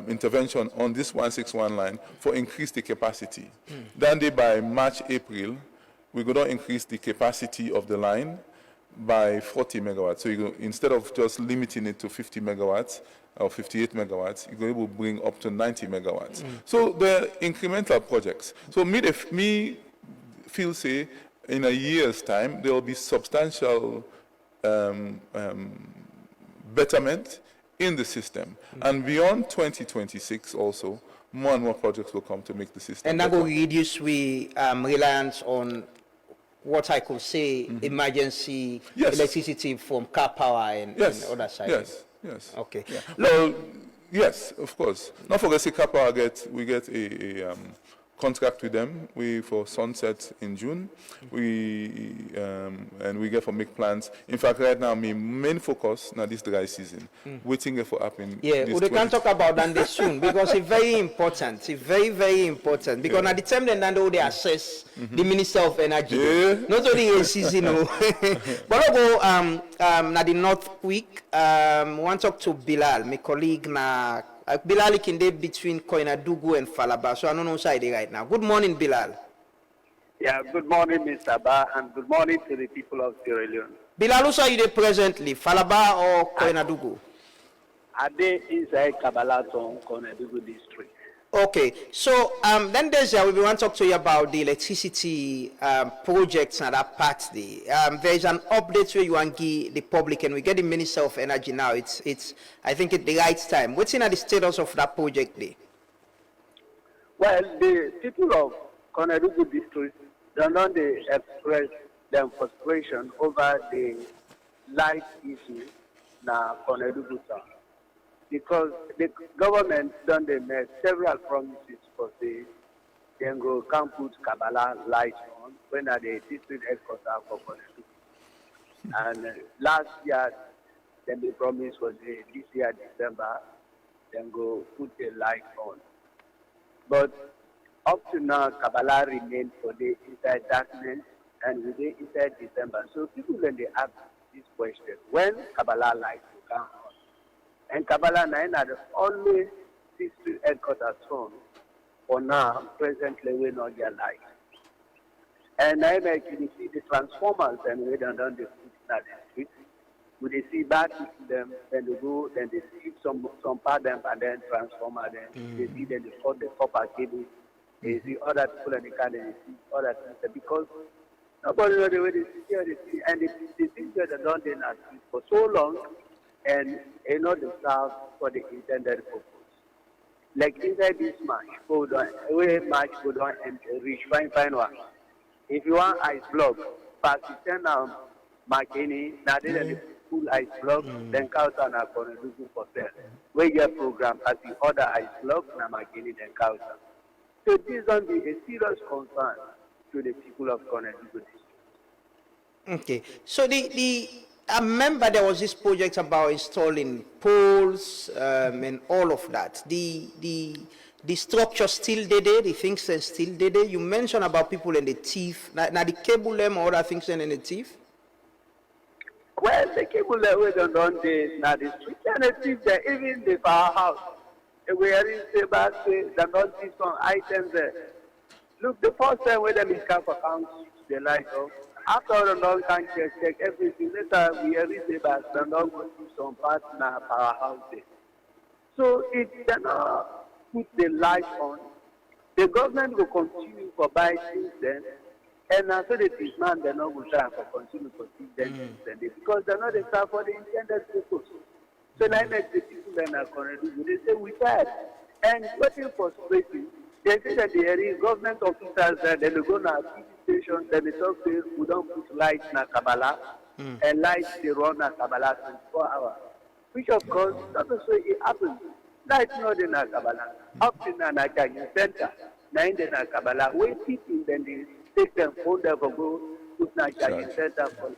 intervention on this 161 line for increase the capacity. Then by March, April, we're going to increase the capacity of the line by 40 megawatts. So instead of just limiting it to 50 megawatts or 58 megawatts, you're able to bring up to 90 megawatts. So they're incremental projects. So me feel say in a year's time, there will be substantial betterment in the system. And beyond 2026 also, more and more projects will come to make the system and that better. will reduce reliance on what I could say emergency electricity from car power and other sides. Yes. Okay. Yeah. Well, yes, of course. Not forget say car power we get a contract with them. For sunset in June. And we get for make plans. In fact, right now, my main focus now this dry season. Waiting for happen. Yeah, we can talk about that soon because it's very important. It's very, very important because at the time they assess the Minister of Energy. Not only a season, but I'll go now the North quick. Want to talk to Bilal, my colleague na. Bilal Kinde between Koinadugu and Falaba, so I don't know side right now. Good morning, Bilal. Yeah, good morning, Mr. Ba, and good morning to the people of Sierra Leone. Bilal, who are you there presently, Falaba or Koinadugu? Are they inside Kabalaton, Koinadugu district? Okay, so then we want to talk to you about the electricity projects and that part there. There's an update where you want to give the public, and we get the Minister of Energy now. I think it's the right time. What's in the status of that project there? Well, the people of Koinadugu district don't know they express their frustration over the light issue na Koinadugu town. Because the government done they made several promises for say they go can put Kabala light on when at the district headquarters for Koinadugu. And last year, then the promise was this year December, then go put the light on. But up to now, Kabala remains for the inside darkness and within inside December. So people when they ask this question, when Kabala light will come on? And Kabbalah 9 are the only district headquarters phone for now, presently we not get light. And I actually see the transformers and we don't the foot in the street. When they see back to them, then they go, then they see some part them and then transformer them. They see then they cut the copper cable. They see other people and they can they see other things because nobody knows the way they see and the things that are done in the street for so long. And not the serve for the intended purpose. Like inside this match, go down and reach fine one. If you want ice block, Pakistan Makini, now the full ice block, then Kauta na Koinadugu for sale. We get program as the other ice block, na Makini then Kauta. So this will be a serious concern to the people of Koinadugu. Okay, so I remember there was this project about installing poles and all of that. The the structure still there, the things are still there. You mentioned about people in the teeth. Now the cable them or other things in the teeth. Well, the cable level don't they now the street and the teeth there, even the powerhouse. We are in the back, they don't see some items there. Look, the first time when they make up account, they like, oh, after all, don't can check everything. Later, we are in the back, they don't go to some parts in our powerhouse there. So if they not put the light on, the government will continue for buy things then, and after the man, they're not going to try for continue for things then, because they're not the staff for the intended purpose. So now the people that are currently, they say we tired. And what is frustrating, they say that there is government officers that they go to a station, then they talk to we don't put lights in a Kabbalah, and lights they run a Kabbalah 24 hours. Which of course, not to say it happens. Lights not in a Kabbalah. Up in an Acadian center, now in the Kabbalah, when people then they take them phone there for go to the Acadian center for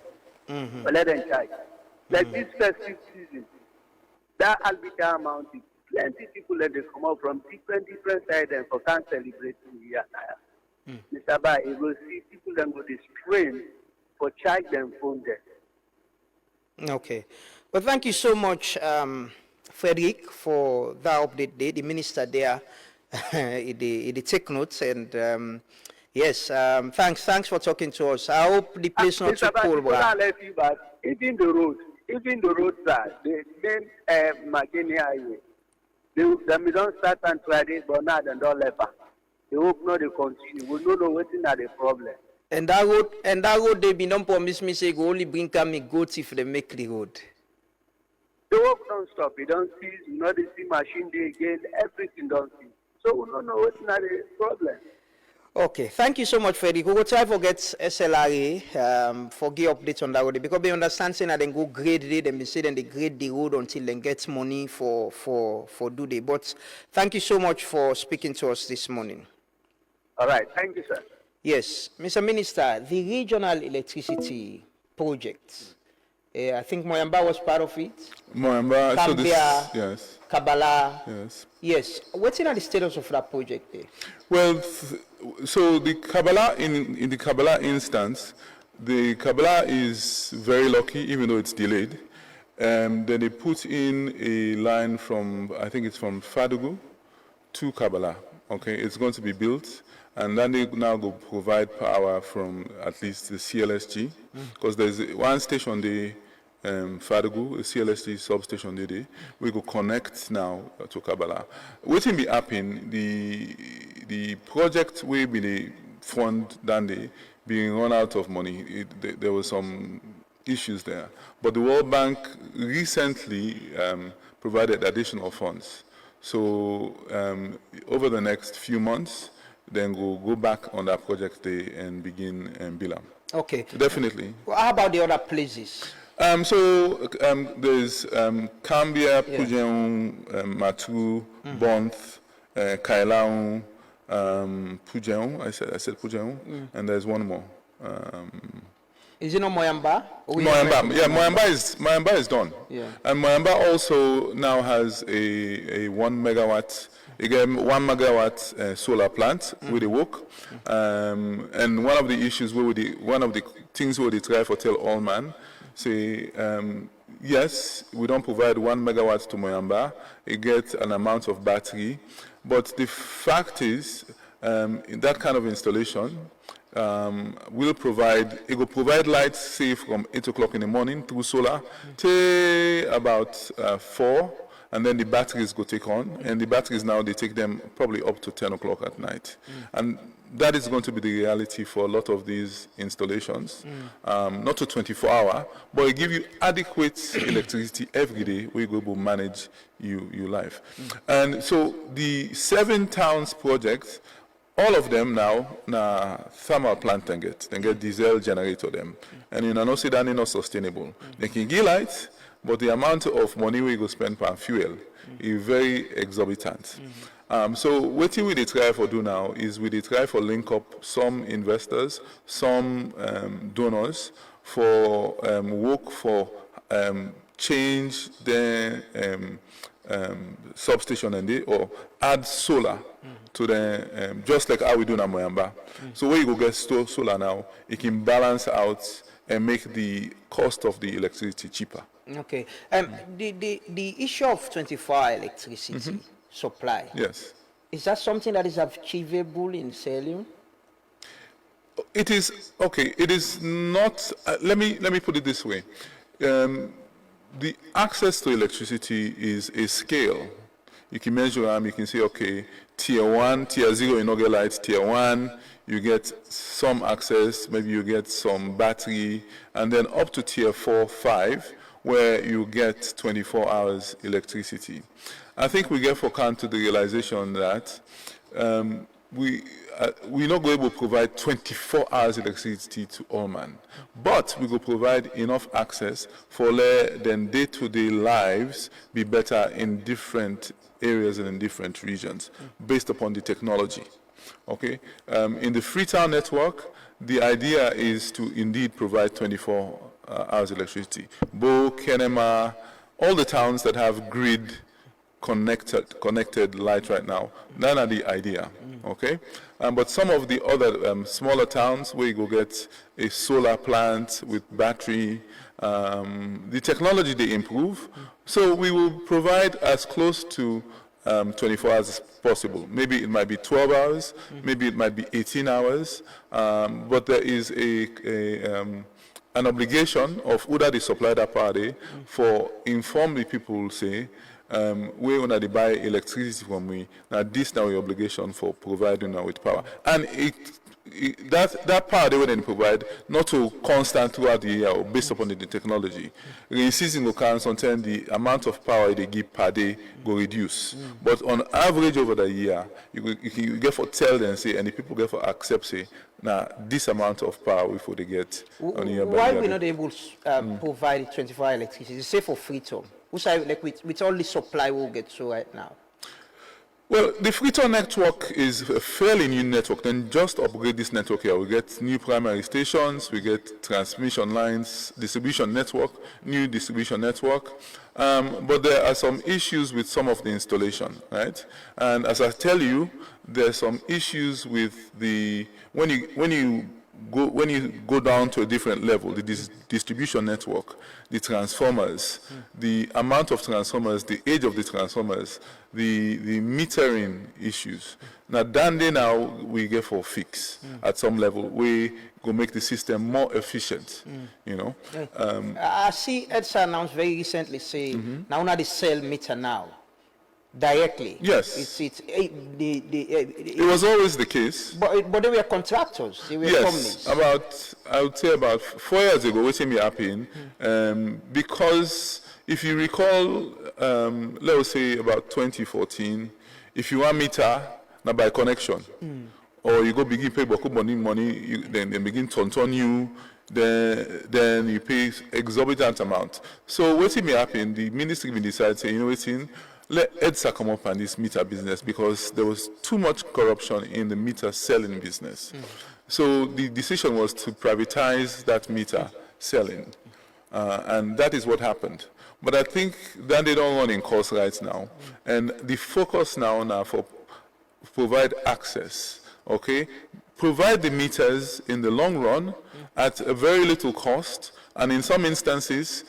let them charge. Like this festive season, that arbiter amount is plenty people that they come out from different sides and for can celebrate New Year. Mr. Ba, you will see people that go this train for charge them phone there. Okay. Well, thank you so much, Frederick, for that update. The minister there, he take notes, and yes, thanks for talking to us. I hope the place not too cold. Even the roads are the main Magini highway. They don't start and try this, but now they don't let back. They hope not they continue. We don't know what is the problem. And that road they be not promise me say go only bring me goats if they make the road. The work don't stop. You don't see, you know, they see machine day again, everything don't see. So we don't know what's not the problem. Okay, thank you so much, Freddie. We will try to get SLRA for give updates on that road because they understand saying that they go grade it, then they say then they grade the road until they get money for do the. But thank you so much for speaking to us this morning. All right, thank you, sir. Yes, Mr. Minister, the regional electricity project. I think Moyamba was part of it. Moyamba, Cambia, so this, yes. Kabbalah. Yes. Yes. What's in the status of that project there? Well, so the Kabbalah, in the Kabbalah instance, the Kabbalah is very lucky, even though it's delayed. Then they put in a line from, I think it's from Fadugu to Kabbalah. Okay, it's going to be built. And then they now go provide power from at least the CLSG, because there's one station there, Fadugu, a CLSG substation there, we go connect now to Kabbalah. Waiting be happen, the project will be the fund down there being run out of money. There were some issues there. But the World Bank recently provided additional funds. So over the next few months, then we'll go back on that project day and begin Bilam. Okay. Definitely. Well, how about the other places? There's Cambia, Pujeon, Matu, Bonth, Kailaun, Pujeon. I said Pujeon, and there's one more. Is it not Moyamba? Moyamba, yeah, Moyamba is done. Yeah. And Moyamba also now has a 1 megawatt. Again, 1 megawatt solar plant with the work, and one of the issues one of the things where they try for tell all man, say yes, we don't provide 1 megawatt to Moyamba, it gets an amount of battery, but the fact is, in that kind of installation, will provide lights say from 8 o'clock in the morning through solar till about 4. And then the batteries go take on, and the batteries now, they take them probably up to 10 o'clock at night. And that is going to be the reality for a lot of these installations. Not to 24-hour, but it gives you adequate electricity every day where you go to manage your life. And so the 7 towns projects, all of them now, thermal plant they get diesel generator them. And you know, say that is not sustainable. They can give lights, but the amount of money we go spend per fuel is very exorbitant. So what we try for do now is we try for link up some investors, some donors for work for change their substation and they or add solar to the just like how we do in Amoyamba. So where you go get solar now, it can balance out and make the cost of the electricity cheaper. Okay. The issue of 24-hour electricity supply. Yes. Is that something that is achievable in Sierra? It is okay. It is not. Let me put it this way. The access to electricity is a scale. You can measure them. You can say, okay, tier 1, tier 0, you don't get lights. Tier 1, you get some access. Maybe you get some battery, and then up to tier 4, 5, where you get 24 hours electricity. I think we get for come to the realization that we're not going to provide 24 hours electricity to all man, but we will provide enough access for then day-to-day lives be better in different areas and in different regions based upon the technology. Okay, in the Freetown network, the idea is to indeed provide 24 hours electricity. Bo, Kenema, all the towns that have grid connected light right now, none are the idea, okay? But some of the other smaller towns where you go get a solar plant with battery, the technology they improve, so we will provide as close to 24 hours as possible. Maybe it might be 12 hours, maybe it might be 18 hours, but there is an obligation of either the supplier party for inform the people, say, we when they buy electricity from me, now this now your obligation for providing now with power. And that power they will provide not to constant throughout the year or based upon the technology. In season accounts sometimes the amount of power they give per day go reduce. But on average over the year, you get for tell them say and the people get for accept say now this amount of power before they get on year by year. Why we not able to provide 24-hour electricity? Say for Freetown. Like with all the supply we'll get to right now? Well, the Freetown network is a fairly new network. Then just upgrade this network here. We get new primary stations, we get transmission lines, distribution network, new distribution network. But there are some issues with some of the installation, right? And as I tell you, there's some issues with the when you go down to a different level, the distribution network, the transformers, the amount of transformers, the age of the transformers, the metering issues. Now, now we get for fix at some level. We go make the system more efficient, you know. I see EDSA announced very recently say, now they sell meter now. Directly. Yes. It was always the case. But they were contractors. They were companies. I would say about 4 years ago, what me happened, because if you recall, let's say about 2014, if you want meter, now by connection, or you go begin pay money, then they begin to turn you, then you pay exorbitant amount. So what may happen, the ministry will decide, say, you know what, let EDSA come up on this meter business because there was too much corruption in the meter selling business. So the decision was to privatize that meter selling. And that is what happened. But I think that they don't run in course right now. And the focus now for provide access, okay? Provide the meters in the long run at a very little cost. And in some instances,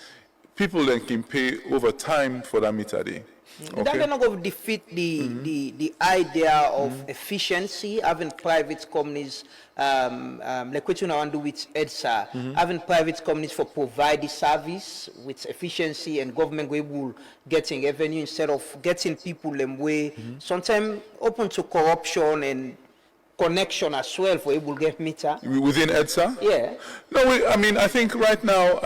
people then can pay over time for that meter day. Okay. That not going to defeat the idea of efficiency, having private companies, like what you want to do with EDSA, having private companies for provide the service with efficiency and government will getting revenue instead of getting people them way sometimes open to corruption and connection as well for able to get meter. Within EDSA? Yeah. No, I think right now,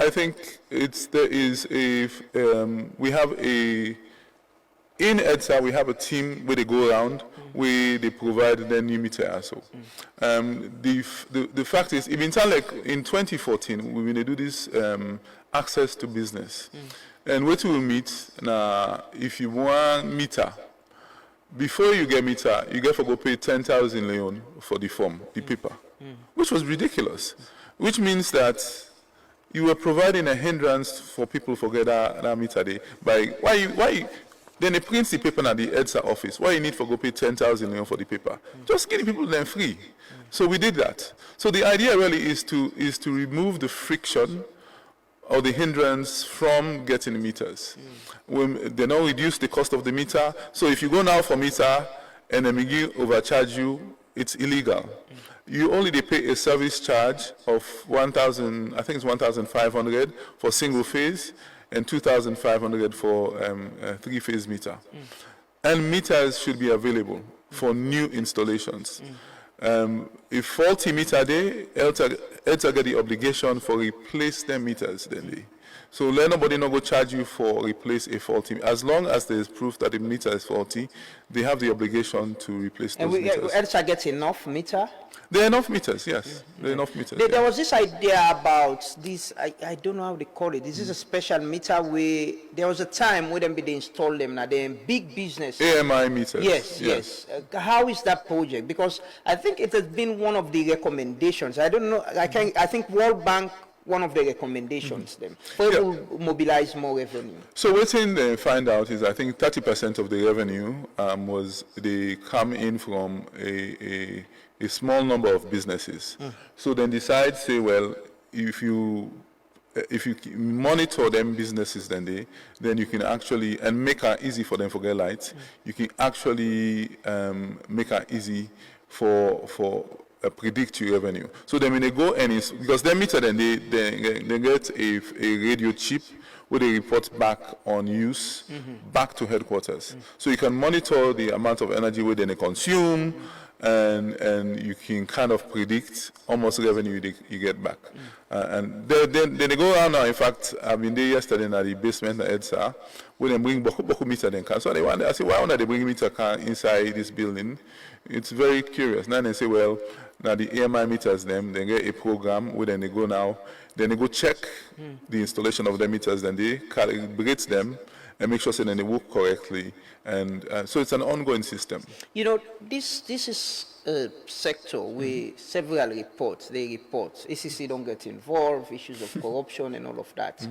we have in EDSA, we have a team where they go around, where they provide the new meter also. The fact is, even like in 2014, we're going to do this access to business. And what we will meet, now, if you want meter, before you get meter, you get to go pay 10,000 leon for the form, the paper, which was ridiculous. Which means that you were providing a hindrance for people to get that meter day. By Then they print the paper at the EDSA office. Why you need for go pay 10,000 for the paper? Just give the people them free. So we did that. So the idea really is to remove the friction or the hindrance from getting meters. They now reduce the cost of the meter. So if you go now for meter and then McGee overcharge you, it's illegal. You only pay a service charge of 1,000, I think it's 1,500 for single phase and 2,500 for three-phase meter. And meters should be available for new installations. If faulty meter day, EDSA get the obligation for replace them meters then. So let nobody not go charge you for replace a faulty. As long as there is proof that the meter is faulty, they have the obligation to replace those meters. And EDSA gets enough meter? There are enough meters, yes. There are enough meters. There was this idea about this, I don't know how they call it. This is a special meter where there was a time when they installed them, now they're in big business. AMI meters. Yes. How is that project? Because I think it has been one of the recommendations. I don't know, I think World Bank, one of the recommendations, them, for to mobilize more revenue. So what they find out is I think 30% of the revenue was they come in from a small number of businesses. So then decide, say, well, if you monitor them businesses, then you can actually, and make it easy for them to get lights, you can actually make it easy for predict your revenue. So then when they go and because they meter, then they get a radio chip where they report back on use back to headquarters. So you can monitor the amount of energy where they consume, and you can kind of predict almost revenue you get back. And then they go around now. In fact, I've been there yesterday in the basement at EDSA, where they bring boku meter then car. So I say, why don't they bring meter car inside this building? It's very curious. Now they say, well, now the AMI meters them, they get a program where then they go now, then they go check the installation of the meters, then they calibrate them and make sure that they work correctly. And so it's an ongoing system. You know, this is a sector where several reports, ECC don't get involved, issues of corruption and all of that.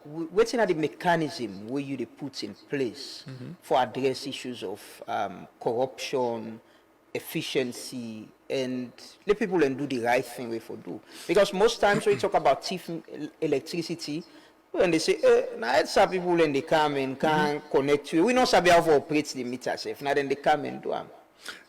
What's the mechanism where you put in place for address issues of corruption, efficiency, and let people and do the right thing we for do? Because most times when you talk about cheap electricity, when they say, now some people and they come and can connect you. We know how to operate the meter safe. Now then they come and do them.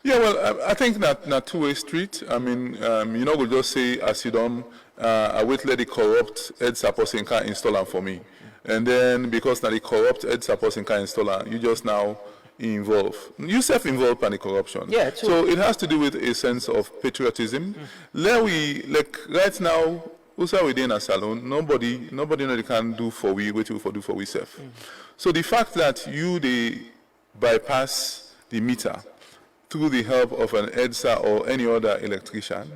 Yeah, well, I think that two-way street. I mean, you know, we'll just say, as you don't, I wait let the corrupt EDSA person can install them for me. And then because now the corrupt EDSA person can install them, you just now involve. You self-involve in the corruption. Yeah, true. So it has to do with a sense of patriotism. Like right now, also within a salon, nobody know they can do for we, what we for do for we self. So the fact that they bypass the meter through the help of an EDSA or any other electrician,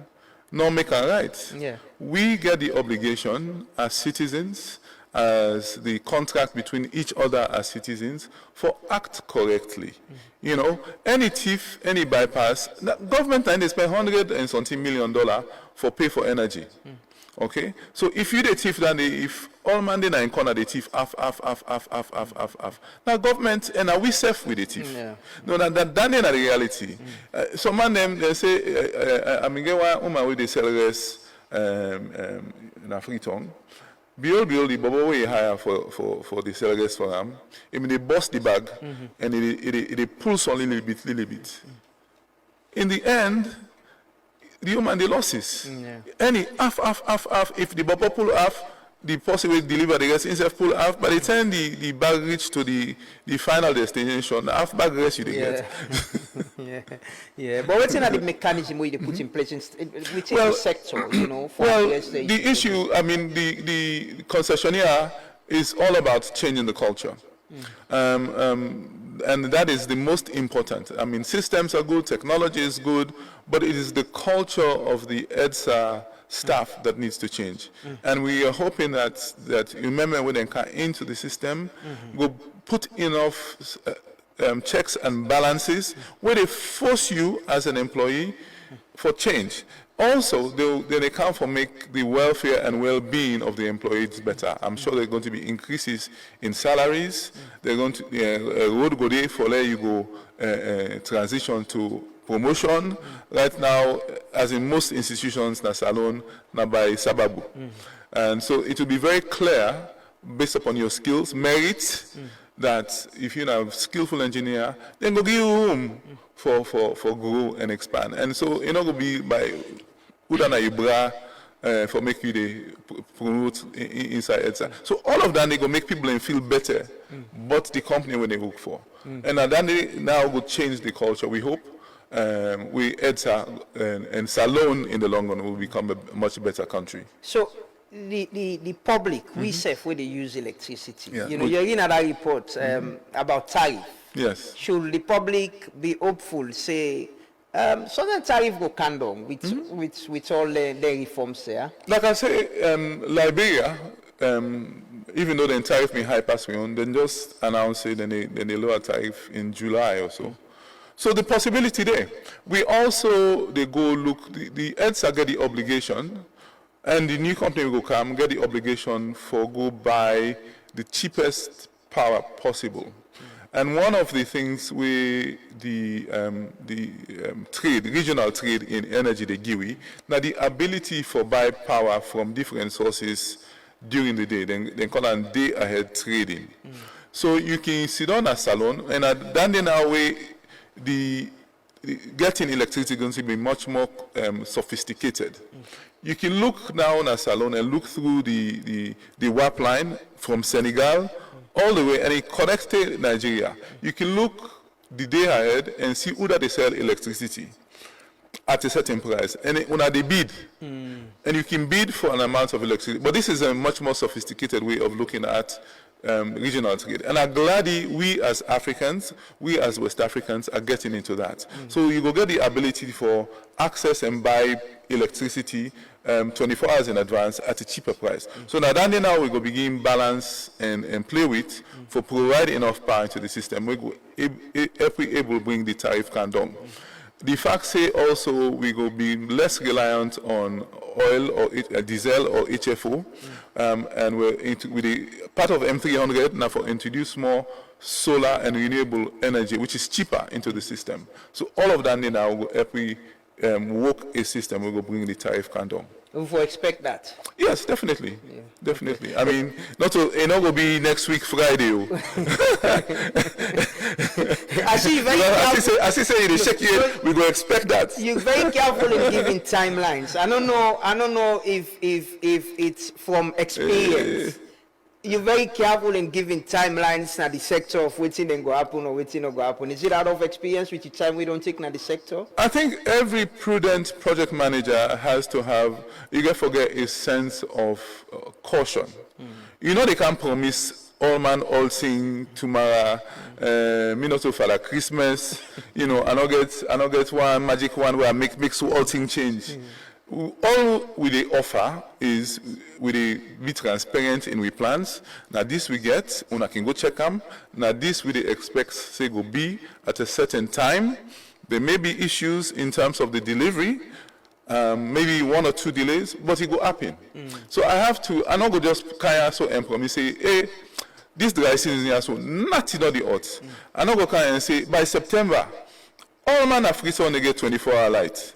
no make it right. Yeah. We get the obligation as citizens, as the contract between each other as citizens, for act correctly. You know, any thief, any bypass, government and they spend $100 and something million for pay for energy. Okay, so if you the thief, then if all man in corner the thief, half. Now government and we safe with the thief. Yeah. No, that is the reality. Some man them they say, I mean, get one with the sellers in a free tongue. Build the bubble way higher for the sellers for them. I mean, they bust the bag and it pulls only little bit. In the end, the human the losses. Any half. If the bubble pull half, the person will deliver the rest instead of pull half. By the time the bag reach to the final destination, the half bag rest you get. Yeah. But what's the mechanism where you put in place within the sector, you know? For the issue, I mean, the concessionaire is all about changing the culture. And that is the most important. I mean, systems are good, technology is good, but it is the culture of the EDSA staff that needs to change. And we are hoping that remember when they come into the system, we'll put enough checks and balances where they force you as an employee for change. Also, they account for make the welfare and well-being of the employees better. I'm sure there are going to be increases in salaries. They're going to road go there for let you go transition to promotion. Right now, as in most institutions, na salon, na by sababu. And so it will be very clear, based upon your skills, merits, that if you're a skillful engineer, then go give you room for grow and expand. And so it's not going to be by Udana Ibra for make you the promote inside EDSA. So all of that, they go make people feel better, but the company when they work for. And then they now will change the culture, we hope. We EDSA and Salon in the long run will become a much better country. So the public, we say where they use electricity. Yeah. You know, you're in another report about tariff. Yes. Should the public be hopeful, say, certain tariff go come down with all the reforms there? Like I say, Liberia, even though the tariff may high pass me on, then just announce it, then they lower tariff in July or so. So the possibility there. We also, they go look, the EDSA get the obligation, and the new company will come, get the obligation for go buy the cheapest power possible. And one of the things we, the trade, regional trade in energy, they give we, now the ability for buy power from different sources during the day, then call it day ahead trading. So you can sit on a salon, and at that now way, the getting electricity is going to be much more sophisticated. You can look now on a salon and look through the WAP line from Senegal all the way, and it connects to Nigeria. You can look the day ahead and see who that they sell electricity at a certain price, and when they bid, and you can bid for an amount of electricity. But this is a much more sophisticated way of looking at regional trade. And I'm glad we as Africans, we as West Africans are getting into that. So you go get the ability for access and buy electricity 24 hours in advance at a cheaper price. So now we go begin balance and play with for providing enough power to the system. We go if we able to bring the tariff can down. The fact say also we go be less reliant on oil or diesel or HFO, and we're with the part of M300 now for introduce more solar and renewable energy, which is cheaper into the system. So all of that now will help we work a system. We will bring the tariff can down. We will expect that. Yes, definitely, definitely. I mean, not will be next week Friday. I see very as you say, we will expect that. You're very careful in giving timelines. I don't know if it's from experience. You're very careful in giving timelines na the sector of waiting and go happen or waiting or go happen. Is it out of experience with the time we don't take na the sector? I think every prudent project manager has to have, you can forget, a sense of caution. You know they can't promise all man, all thing tomorrow, me not for like Christmas, you know, I don't get one magic one where I make all things change. All we they offer is we they be transparent in we plans. Now this we get, una can go check them. Now this we they expect say go be at a certain time. There may be issues in terms of the delivery, maybe 1 or 2 delays, but it go happen. So I have to, I not go just kaya so and promise say, hey, this dry season is so not the odds. I not go kaya and say by September, all man of free on they get 24-hour light.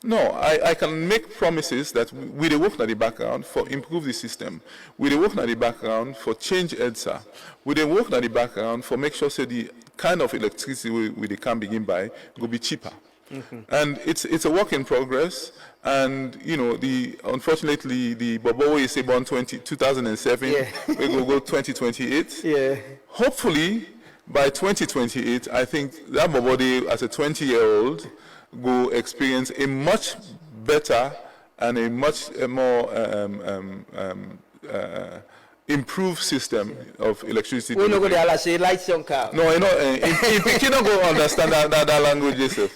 No, I can make promises that we they work in the background for improve the system. We they work in the background for change EDSA. We they work in the background for make sure say the kind of electricity we they can begin by will be cheaper. And it's a work in progress. And you know, unfortunately the Bobo is born 2007. We go 2028. Yeah. Hopefully by 2028, I think that Bobo as a 20-year-old go experience a much better and a much more improved system of electricity. We no go there say lights on car. No, you know, if you don't go understand that language yourself.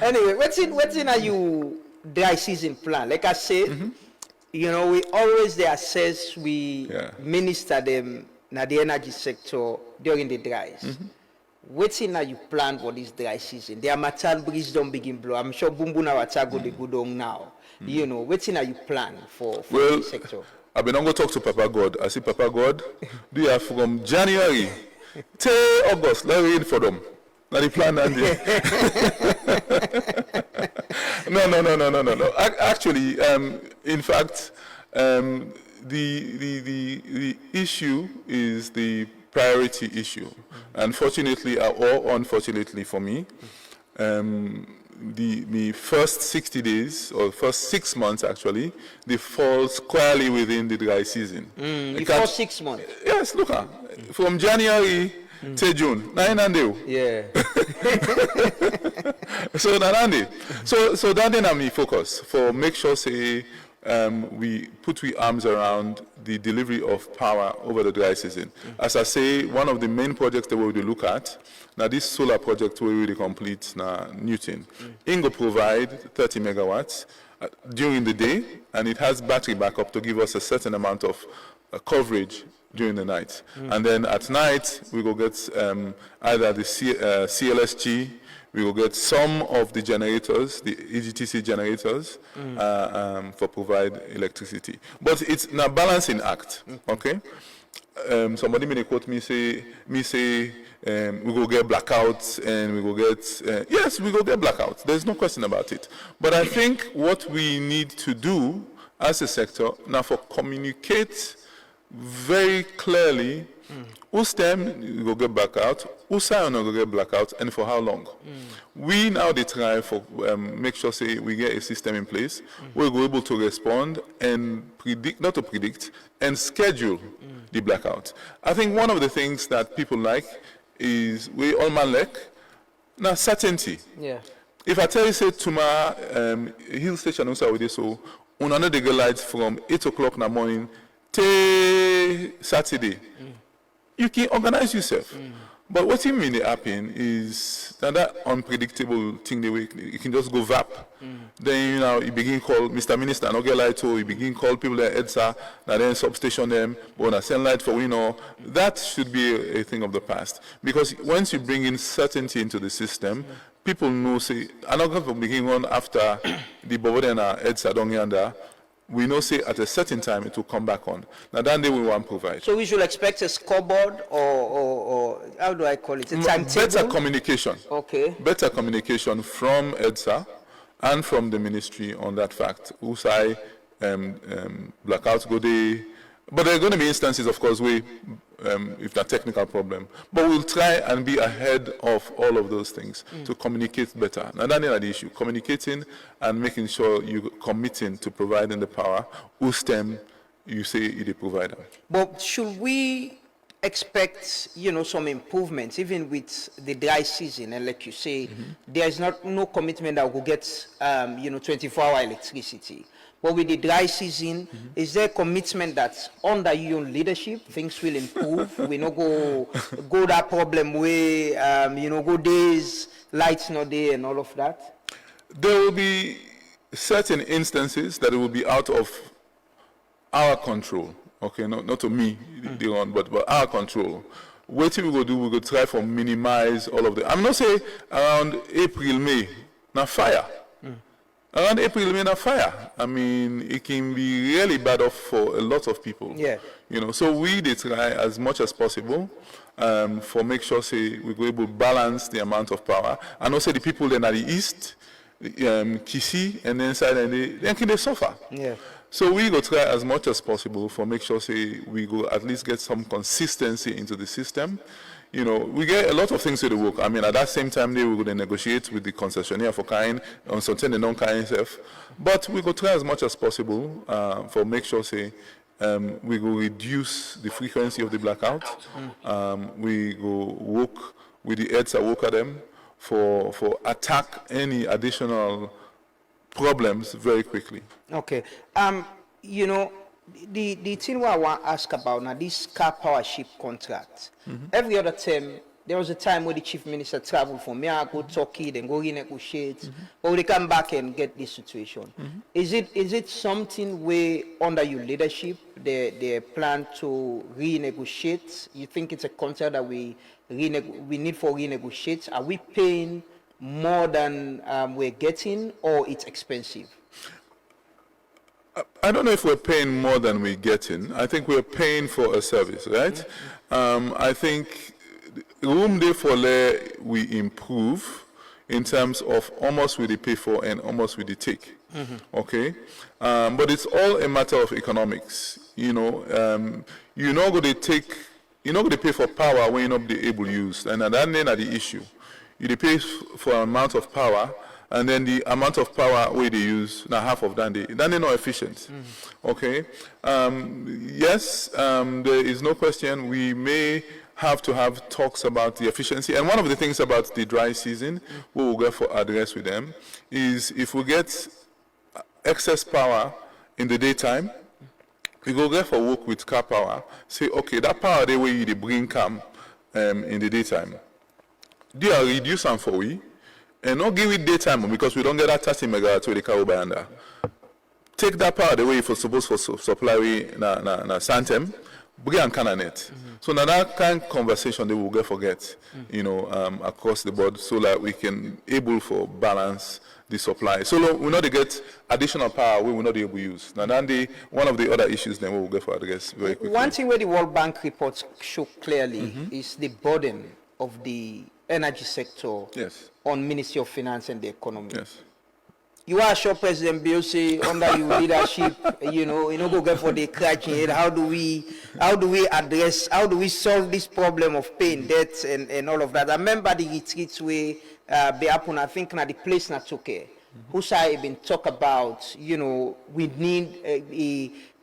Anyway, what's in are you dry season plan? Like I said, you know, we always they assess, we minister them na the energy sector during the dries. waiting now you plan for this dry season. The Amatan breeze don't begin blow. I'm sure Bumbuna Watago the good on now. You know, waiting now you plan for the sector. I've been on go talk to Papa God. I say, Papa God, do you have from January till August? Let me read for them. Now the plan and no. Actually, in fact, the issue is the priority issue. Unfortunately, or unfortunately for me, the first 60 days, or first 6 months actually, they fall squarely within the dry season. The first 6 months? Yes, look, from January to June, 9 and day. Yeah. So that then I'm focus for make sure say we put we arms around the delivery of power over the dry season. As I say, one of the main projects that we will look at now, this solar project we will complete now Newton. Ingo provide 30 megawatts during the day, and it has battery backup to give us a certain amount of coverage during the night. And then at night, we will get either the CLSG, we will get some of the generators, the EGTC generators, for provide electricity. But it's a balancing act, okay? Somebody may quote me say, we will get blackouts and we will get, yes, we will get blackouts. There's no question about it. But I think what we need to do as a sector, now for communicate very clearly, whose time we will get blackout, whose time we will get blackout, and for how long. We now they try for make sure say we get a system in place where we're able to respond and predict, not to predict, and schedule the blackout. I think one of the things that people like is we all man like now certainty. Yeah. If I tell you say tomorrow Hill Station also with so on another get lights from 8 o'clock in the morning till Saturday, you can organize yourself. But what you mean happen is that unpredictable thing the way you can just go VAP. Then you begin call Mr. Minister and get light, so you begin call people at EDSA, and then substation them, but send light for that should be a thing of the past. Because once you bring in certainty into the system, people know say I'm not going to begin on after the Bobodena EDSA don't yonder. We know say at a certain time it will come back on. Now that day we want to provide. So we should expect a scoreboard or how do I call it? A timetable? Better communication. Okay. Better communication from EDSA and from the ministry on that fact. USAI, blackouts go day. But there are going to be instances, of course, where if that's a technical problem. But we'll try and be ahead of all of those things to communicate better. Now, that's the issue. Communicating and making sure you're committing to providing the power whose stem you say is the provider. But should we expect, some improvements, even with the dry season? And like you say, there is no commitment that we'll get, 24-hour electricity. But with the dry season, is there a commitment that under your leadership, things will improve? We not go that problem way, go days, lights not there and all of that? There will be certain instances that it will be out of our control. Okay, not to me, but our control. What we will do, we will try to minimize all of the. I'm not saying around April, May, now fire. Around April, May, now fire. I mean, it can be really bad off for a lot of people. Yeah. So we try as much as possible for make sure say we go able to balance the amount of power. And also the people then at the east, Kisi, and then inside, and they suffer. Yeah. So we go try as much as possible for make sure say we go at least get some consistency into the system. We get a lot of things to the work. I mean, at that same time, we will negotiate with the concessionaire for kind on certain and non-kind stuff. But we go try as much as possible for make sure say we go reduce the frequency of the blackout. We go work with the EDSA, work at them for attack any additional problems very quickly. Okay. The thing what I want to ask about now, this car power ship contract, every other term There was a time where the chief minister traveled from here, go Turkey, then go renegotiate, but they come back and get this situation. Is it something where under your leadership they plan to renegotiate? You think it's a contract that we need for renegotiate? Are we paying more than we're getting, or it's expensive? I don't know if we're paying more than we're getting. I think we're paying for a service, right? I think room there for we improve in terms of almost with the pay for and almost with the take. Okay? But it's all a matter of economics. You know, you're not going to pay for power when you're not be able to use. And that's the issue. You pay for an amount of power, and then the amount of power where they use, now half of that, they're not efficient. Okay? Yes, there is no question we may have to have talks about the efficiency. And one of the things about the dry season, we will go for address with them, is if we get excess power in the daytime, we go there for work with car power, say, okay, that power the way you bring come in the daytime, do you reduce them for we? And not give it daytime because we don't get that 30 megawatts with the car by under. Take that power the way for supposed for supply na Santem, bring and cananet. So now that kind of conversation they will get forget, you know, across the board, so that we can able for balance the supply. So we not to get additional power we will not be able to use. Now then one of the other issues then we will get for address very quickly. One thing where the World Bank reports show clearly is the burden of the energy sector on Ministry of Finance and the economy. Yes. You are sure President Biossi under your leadership, you know go get for the cracking head. How do we solve this problem of paying debts and all of that? I remember the retreats where be happen, I think na the place na Toke, who say been talk about, you know, we need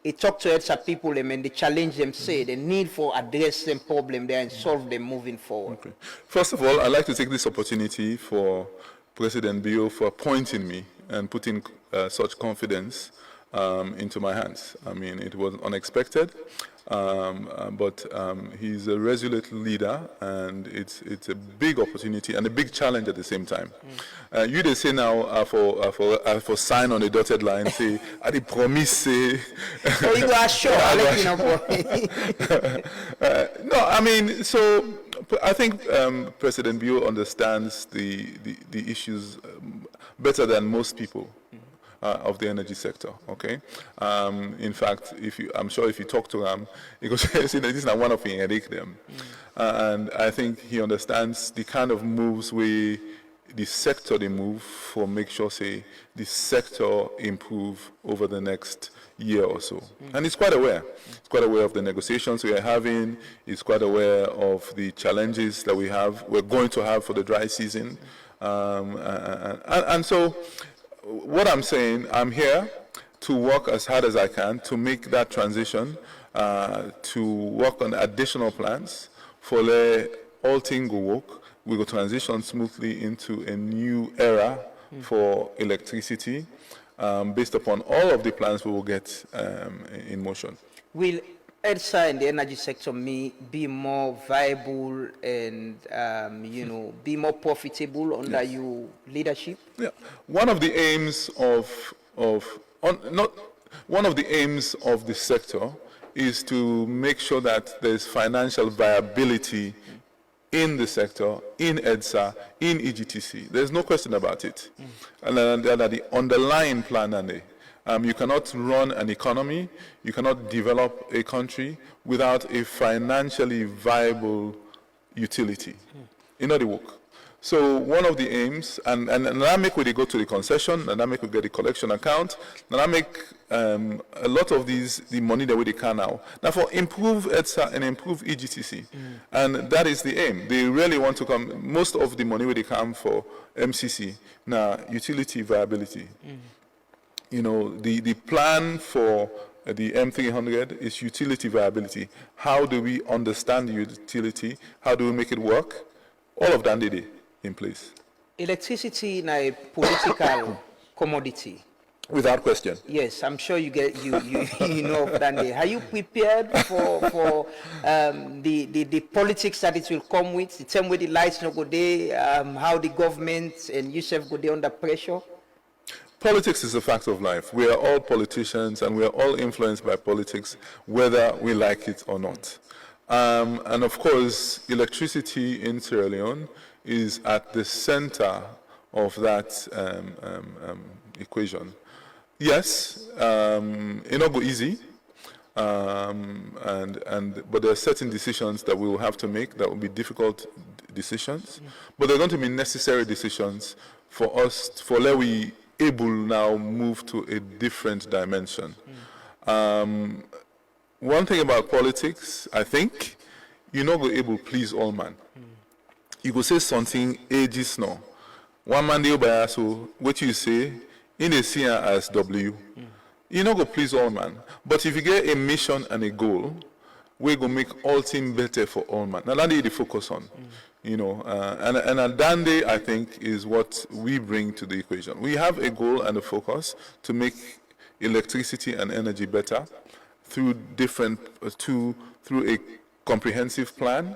a talk to EDSA people and they challenge them, say the need for address them problem there and solve them moving forward. Okay. First of all, I'd like to take this opportunity for President Bio for appointing me and putting such confidence into my hands. I mean, it was unexpected, but he's a resolute leader, and it's a big opportunity and a big challenge at the same time. You they say now for sign on the dotted line, say I did promise say. Oh, you are sure? I'll let you know. No, I mean, so I think President Bio understands the issues better than most people of the energy sector. Okay, in fact, I'm sure if you talk to him, he goes, "This is not one of the headache them," and I think he understands the kind of moves the sector they move for make sure say the sector improve over the next year or so. And he's quite aware. He's quite aware of the negotiations we are having. He's quite aware of the challenges that we're going to have for the dry season. And so what I'm saying, I'm here to work as hard as I can to make that transition, to work on additional plans for all things will work. We will transition smoothly into a new era for electricity based upon all of the plans we will get in motion. Will EDSA and the energy sector be more viable and be more profitable under your leadership? Yeah, one of the aims of the sector is to make sure that there's financial viability in the sector, in EDSA, in EGTC. There's no question about it. And the underlying plan you cannot run an economy, you cannot develop a country without a financially viable utility. In other work. So one of the aims, and Dynamic will go to the concession, Dynamic will get the collection account, Dynamic a lot of the money that they can now. Now for improve EDSA and improve EGTC. And that is the aim. They really want to come, most of the money they come for MCC, now utility viability. You know, the plan for the M300 is utility viability. How do we understand the utility? How do we make it work? All of that in place. Electricity is a political commodity. Without question. Yes, I'm sure you get you know of that day. Are you prepared for the politics that it will come with? The same way the lights no go there, how the government and yourself go there under pressure? Politics is a fact of life. We are all politicians and we are all influenced by politics, whether we like it or not. And of course, electricity in Sierra Leone is at the center of that equation. Yes, it not go easy, but there are certain decisions that we will have to make that will be difficult decisions, but they're going to be necessary decisions for us, for let we able now move to a different dimension. One thing about politics, I think, you're not going to able to please all man. You go say something ages now. One man they by so what you say in a see as W. You're not going to please all man. But if you get a mission and a goal, we're going to make all things better for all man. Now that's the focus on. You know, and at that day, I think, is what we bring to the equation. We have a goal and a focus to make electricity and energy better through through a comprehensive plan,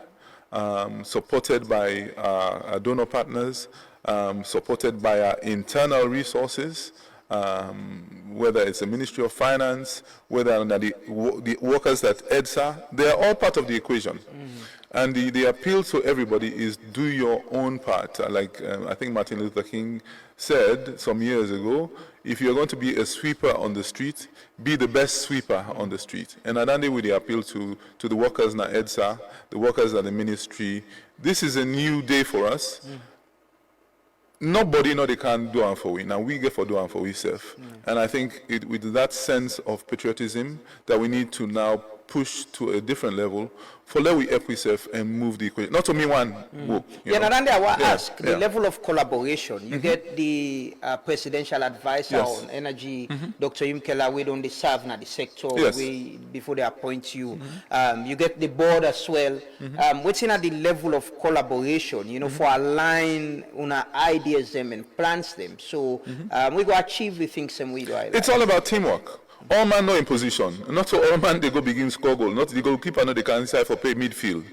supported by our donor partners, supported by our internal resources, whether it's the Ministry of Finance, whether the workers at EDSA, they are all part of the equation. And the appeal to everybody is do your own part. Like I think Martin Luther King said some years ago, if you're going to be a sweeper on the street, be the best sweeper on the street. And at that day with the appeal to the workers at EDSA, the workers at the ministry, this is a new day for us. Nobody know they can do it for we. Now we get for do it for we self. And I think with that sense of patriotism that we need to now push to a different level for let we help ourselves and move the equation. Not to me one book. Yeah, and then I want to ask the level of collaboration. You get the presidential advisor on energy, Dr. Yumkela, we don't serve na the sector before they appoint you. You get the board as well. What's in at the level of collaboration, you know, for align una ideas them and plans them. So we go achieve the things and we do. It's all about teamwork. All man no in position. Not so all man they go begin score goal. Not the goalkeeper no they can decide for play midfield.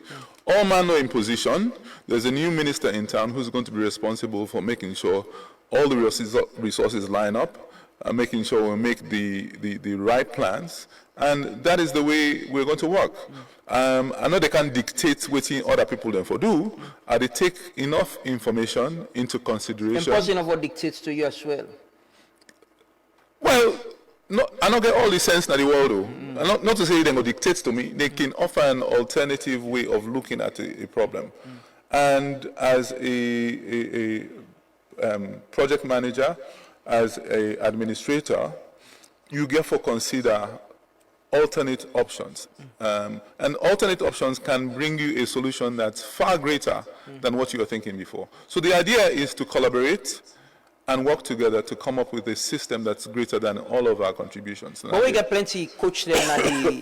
All man no in position. There's a new minister in town who's going to be responsible for making sure all the resources line up, making sure we make the right plans, and that is the way we're going to work. I know they can't dictate what other people then for do. They take enough information into consideration. And person of what dictates to you as well. Well, no, I don't get all the sense in the world, though. Not to say they will dictate to me. They can offer an alternative way of looking at a problem. And as a project manager, as an administrator, you therefore consider alternate options. And alternate options can bring you a solution that's far greater than what you were thinking before. So the idea is to collaborate and work together to come up with a system that's greater than all of our contributions. But we get plenty coach there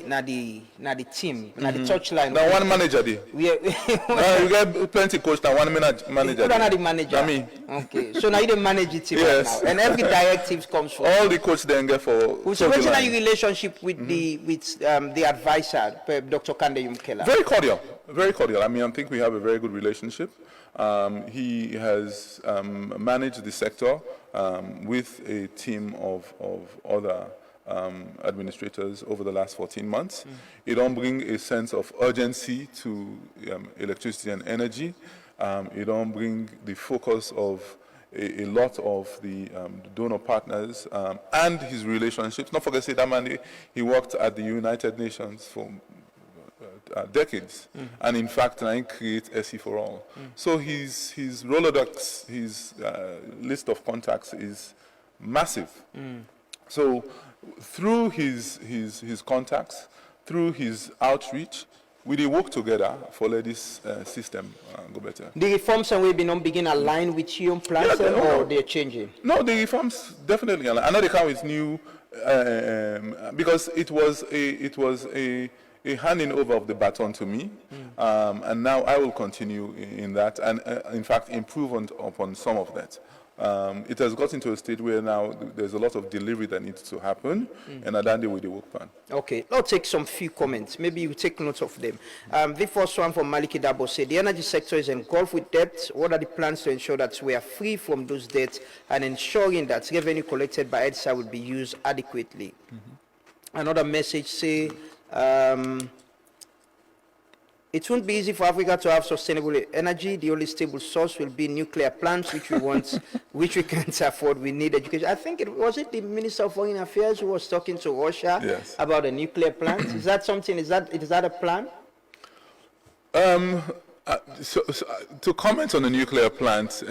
na the team, na the touchline. Now one manager there. We get plenty coach now one manager. Who are the manager? I mean. Okay, so now you don't manage the team right now, and every directive comes from all the coach then get for. So what's your relationship with the advisor, Dr. Kande Yumkela? Very cordial, very cordial. I mean, I think we have a very good relationship. He has managed the sector with a team of other administrators over the last 14 months. It don't bring a sense of urgency to electricity and energy. It don't bring the focus of a lot of the donor partners and his relationships. Not forget, say that man, he worked at the United Nations for decades, and in fact, I create SE for all. So his Rolodex, his list of contacts is massive. So through his contacts, through his outreach, we work together for let this system go better. The reforms and we've been begin align with your plans, or they're changing? No, the reforms definitely align. I know they come with new because it was a handing over of the baton to me, and now I will continue in that, and in fact improve upon some of that. it has gotten to a state where now there's a lot of delivery that needs to happen, and Adande with the work plan. Okay, let's take some few comments. Maybe you take notes of them. The first one from Maliki Dabo said, the energy sector is engulfed with debt. What are the plans to ensure that we are free from those debts and ensuring that revenue collected by EDSA will be used adequately? Another message say, it won't be easy for Africa to have sustainable energy. The only stable source will be nuclear plants, which we want, which we can't afford. We need education. I think was it the Minister of Foreign Affairs who was talking to Russia about a nuclear plant? Is that something? Is that a plan? So to comment on a nuclear plant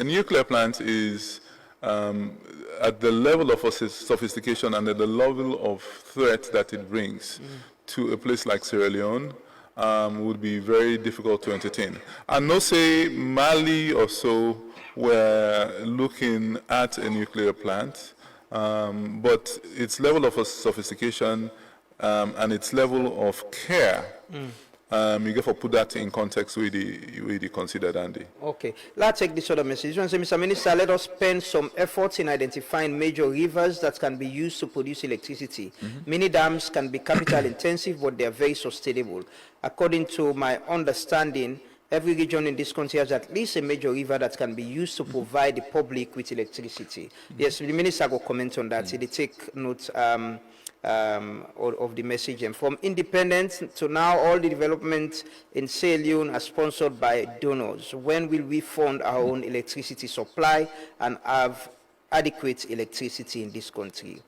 is at the level of sophistication and at the level of threat that it brings to a place like Sierra Leone. Would be very difficult to entertain. And no say Mali or so were looking at a nuclear plant, but its level of sophistication and its level of care, you get to put that in context with the considered Andy. Okay, let's take this other message. Say, Mr. Minister, let us spend some efforts in identifying major rivers that can be used to produce electricity. Mini dams can be capital intensive, but they are very sustainable. According to my understanding, every region in this country has at least a major river that can be used to provide the public with electricity. Yes, the minister will comment on that. He take note of the message. And from independence to now, all the development in Sierra Leone are sponsored by donors. When will we fund our own electricity supply and have adequate electricity in this country?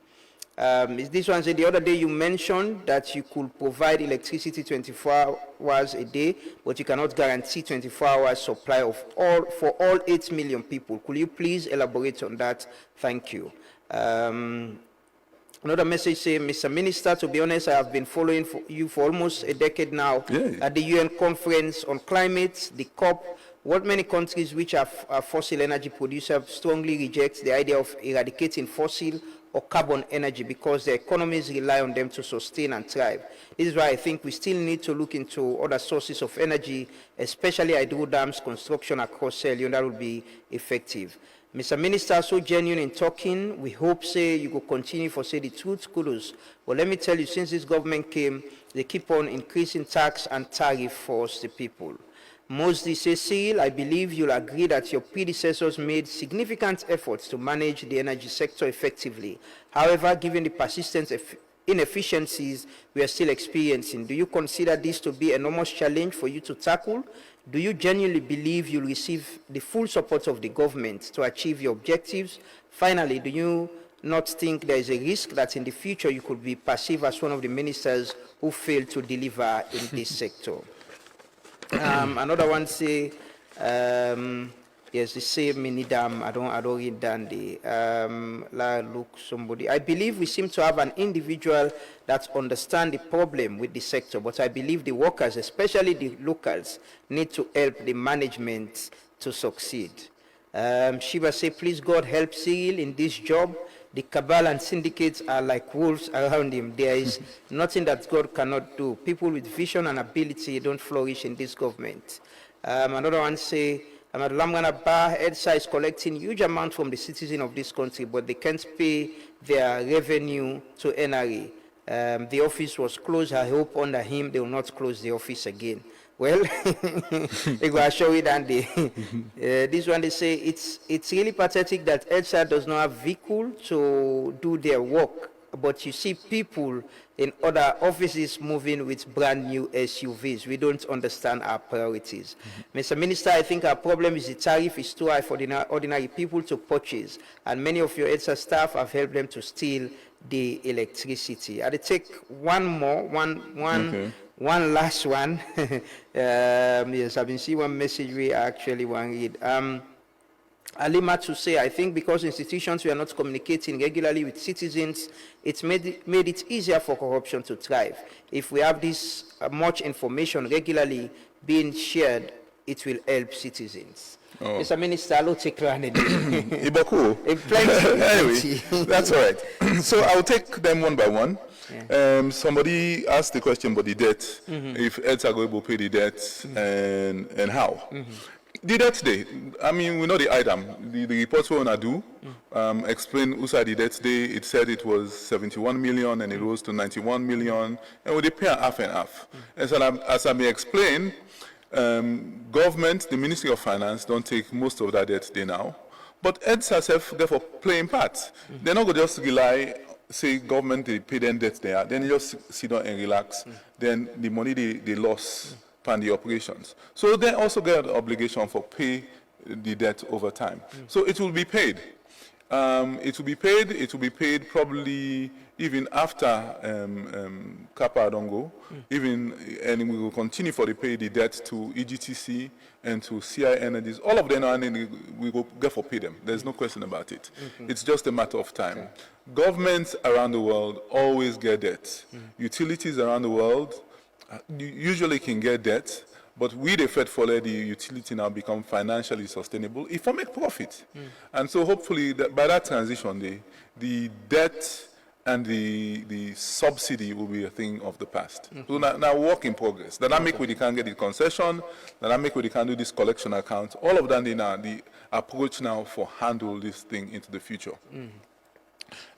This one said the other day you mentioned that you could provide electricity 24 hours a day, but you cannot guarantee 24 hours supply for all 8 million people. Could you please elaborate on that? Thank you. Another message saying, Mr. Minister, to be honest, I have been following you for almost a decade now at the UN conference on climate, the COP. What many countries which are fossil energy producers strongly reject the idea of eradicating fossil or carbon energy because their economies rely on them to sustain and thrive. This is why I think we still need to look into other sources of energy, especially hydro dams construction across Sierra Leone that will be effective. Mr. Minister, so genuine in talking, we hope, say, you will continue for, say, the truth, kudos. But let me tell you, since this government came, they keep on increasing tax and tariff for us, the people. Mostly, say, Cyril, I believe you'll agree that your predecessors made significant efforts to manage the energy sector effectively. However, given the persistent inefficiencies we are still experiencing, do you consider this to be an enormous challenge for you to tackle? Do you genuinely believe you'll receive the full support of the government to achieve your objectives? Finally, do you not think there is a risk that in the future you could be perceived as one of the ministers who failed to deliver in this sector? Another one say, yes, the same mini dam. I don't read down the look somebody. I believe we seem to have an individual that understands the problem with the sector, but I believe the workers, especially the locals, need to help the management to succeed. Shiva say, please God help Cyril in this job. The cabal and syndicates are like wolves around him. There is nothing that God cannot do. People with vision and ability don't flourish in this government. Another one say, EDSA is collecting huge amounts from the citizens of this country, but they can't pay their revenue to NRA. The office was closed. I hope under him they will not close the office again. Well, they go show it and this one they say it's really pathetic that EDSA does not have vehicle to do their work, but you see people in other offices moving with brand new SUVs. We don't understand our priorities. Mr. Minister, I think our problem is the tariff is too high for the ordinary people to purchase, and many of your EDSA staff have helped them to steal the electricity. I'll take one last one. Yes, I've been seeing one message we actually want to read. Alima to say, I think because institutions were not communicating regularly with citizens, it's made it easier for corruption to thrive. If we have this much information regularly being shared, it will help citizens. Oh. Mr. Minister, I'll take anyway, that's all right. So I'll take them one by one. Yeah. Somebody asked the question about the debt, if EDSA will pay the debt and how. The debt day, I mean, we know the item. The reports we want to do explain who's the debt day. It said it was 71 million and it rose to 91 million, and we pay half and half. As I may explain, government, the Ministry of Finance, don't take most of that debt day now, but EDSA self therefore playing part. They're not going to just rely, say government they pay them debt there, then you just sit down and relax. Then the money they lost and the operations. So they also get an obligation for pay the debt over time. So it will be paid. It will be paid probably even after Kappa don't go, and we will continue for the pay the debt to EGTC and to CI Energies. All of them, and we will get for pay them. There's no question about it. It's just a matter of time. Governments around the world always get debt. Utilities around the world usually can get debt, but we the Fed for the utility now become financially sustainable if I make profit. And so hopefully by that transition, the debt and the subsidy will be a thing of the past. So now work in progress. Dynamic where they can get the concession, dynamic where they can do this collection account, all of that the approach now for handle this thing into the future.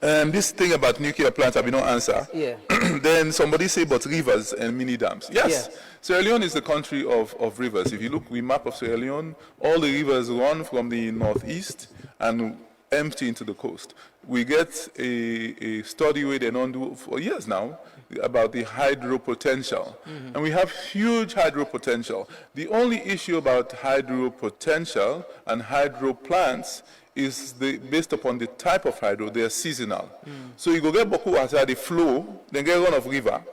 This thing about nuclear plants, I will not answer. Yeah. Then somebody say, but rivers and mini dams. Yes, Sierra Leone is the country of rivers. If you look, we map of Sierra Leone, all the rivers run from the northeast and empty into the coast. We get a study where they don't do for years now about the hydro potential. And we have huge hydro potential. The only issue about hydro potential and hydro plants is based upon the type of hydro, they are seasonal. So you go get boku water, the flow, then get run of river.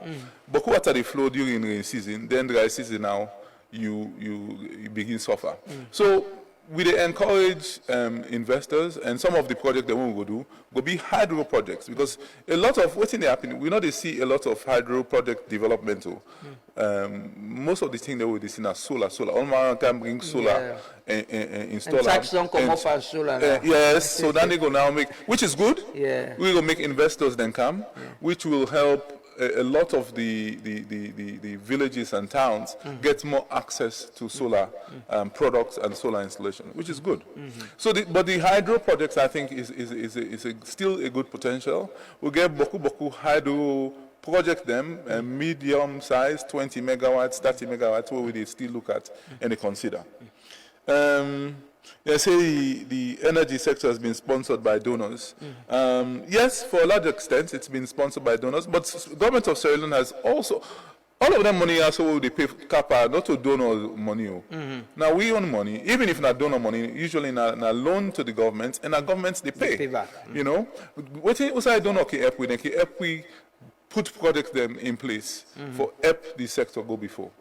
Boku water, the flow during rain season, then dry season now, you begin suffer. So we encourage investors, and some of the projects that we will do will be hydro projects, because a lot of what's in the happening, we know they see a lot of hydro project development too. Most of the things that we see now solar. All man can bring solar and install. And tax don't come up as solar. Yes, so then they go now make, which is good. Yeah. We will make investors then come, which will help a lot of the villages and towns get more access to solar products and solar installation, which is good. So, but the hydro projects, I think, is still a good potential. We get boku hydro project them, medium size, 20 megawatts, 30 megawatts, where we still look at and consider. They say the energy sector has been sponsored by donors. Yes, for a large extent, it's been sponsored by donors, but the government of Sierra Leone has also, all of them money also they pay CAPA, not to donor money. Now we own money, even if not donor money, usually not loan to the government, and our governments they pay back. You know, what I donor can help with, they help we put projects them in place for help the sector go before.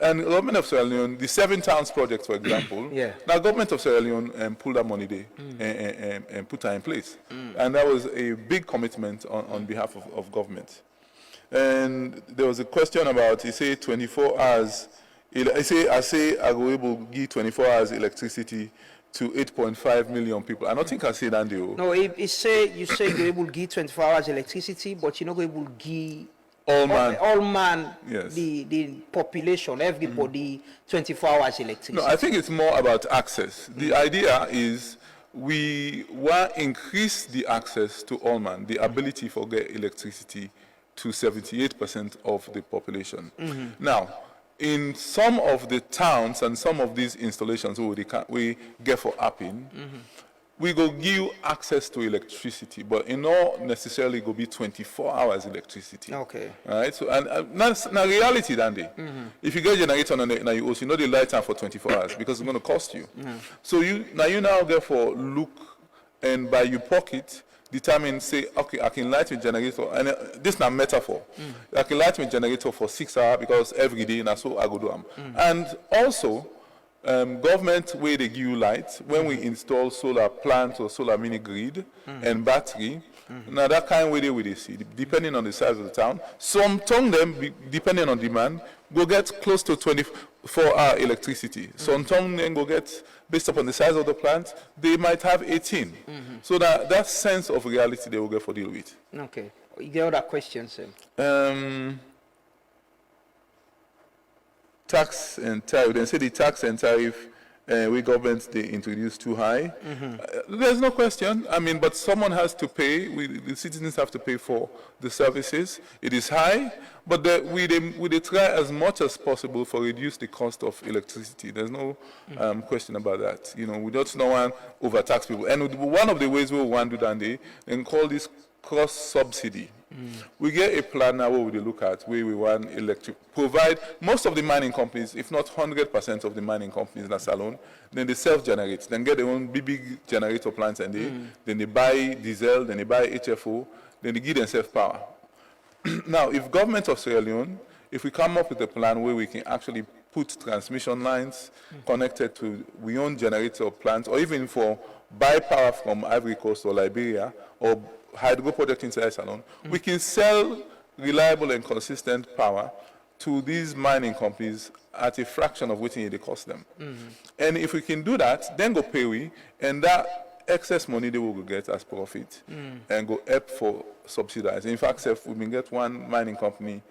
And the government of Sierra Leone, the 7 towns project, for example, now government of Sierra Leone pulled that money there and put that in place. And that was a big commitment on behalf of government. And there was a question about, he said 24 hours, I say I will able to give 24 hours electricity to 8.5 million people. I don't think I say that deal. No, you say you're able to give 24 hours electricity, but you're not able to give all man yes. the population, everybody 24 hours electricity. No, I think it's more about access. The idea is we want to increase the access to all man, the ability for get electricity to 78% of the population. Now, in some of the towns and some of these installations we get for upping, we go give access to electricity, but it not necessarily go be 24 hours electricity. Okay. All right. So and that's na reality that day. If you get generator on the you also know the light time for 24 hours because it's going to cost you. So you now therefore look and by your pocket determine, say, okay, I can light my generator, and this is not metaphor. I can light my generator for 6 hours because every day, and so I go do them. And also, government where they give you light, when we install solar plants or solar mini grid and battery, now that kind of way they see, depending on the size of the town, some them, depending on demand, go get close to 24-hour electricity. Some then go get, based upon the size of the plant, they might have 18. So that sense of reality they will get for deal with. Okay. You get other questions, sir? Tax and tariff. They say the tax and tariff we government, they introduce too high. There's no question. I mean, but someone has to pay. The citizens have to pay for the services. It is high, but we try as much as possible for reduce the cost of electricity. There's no question about that. You know, we don't want to overtax people. And one of the ways we want to do that, and call this cross-subsidy. We get a plan now where we look at where we want provide most of the mining companies, if not 100% of the mining companies in Salone, then they self-generate, then get their own big generator plants, and then they buy diesel, then they buy HFO, then they give themselves power. Now, if government of Sierra Leone, if we come up with a plan where we can actually put transmission lines connected to we own generator plants, or even for buy power from Ivory Coast or Liberia, or hydro project inside Salone, we can sell reliable and consistent power to these mining companies at a fraction of what they cost them. And if we can do that, then go pay we, and that excess money they will get as profit and go up for subsidizing. In fact, we been get one mining company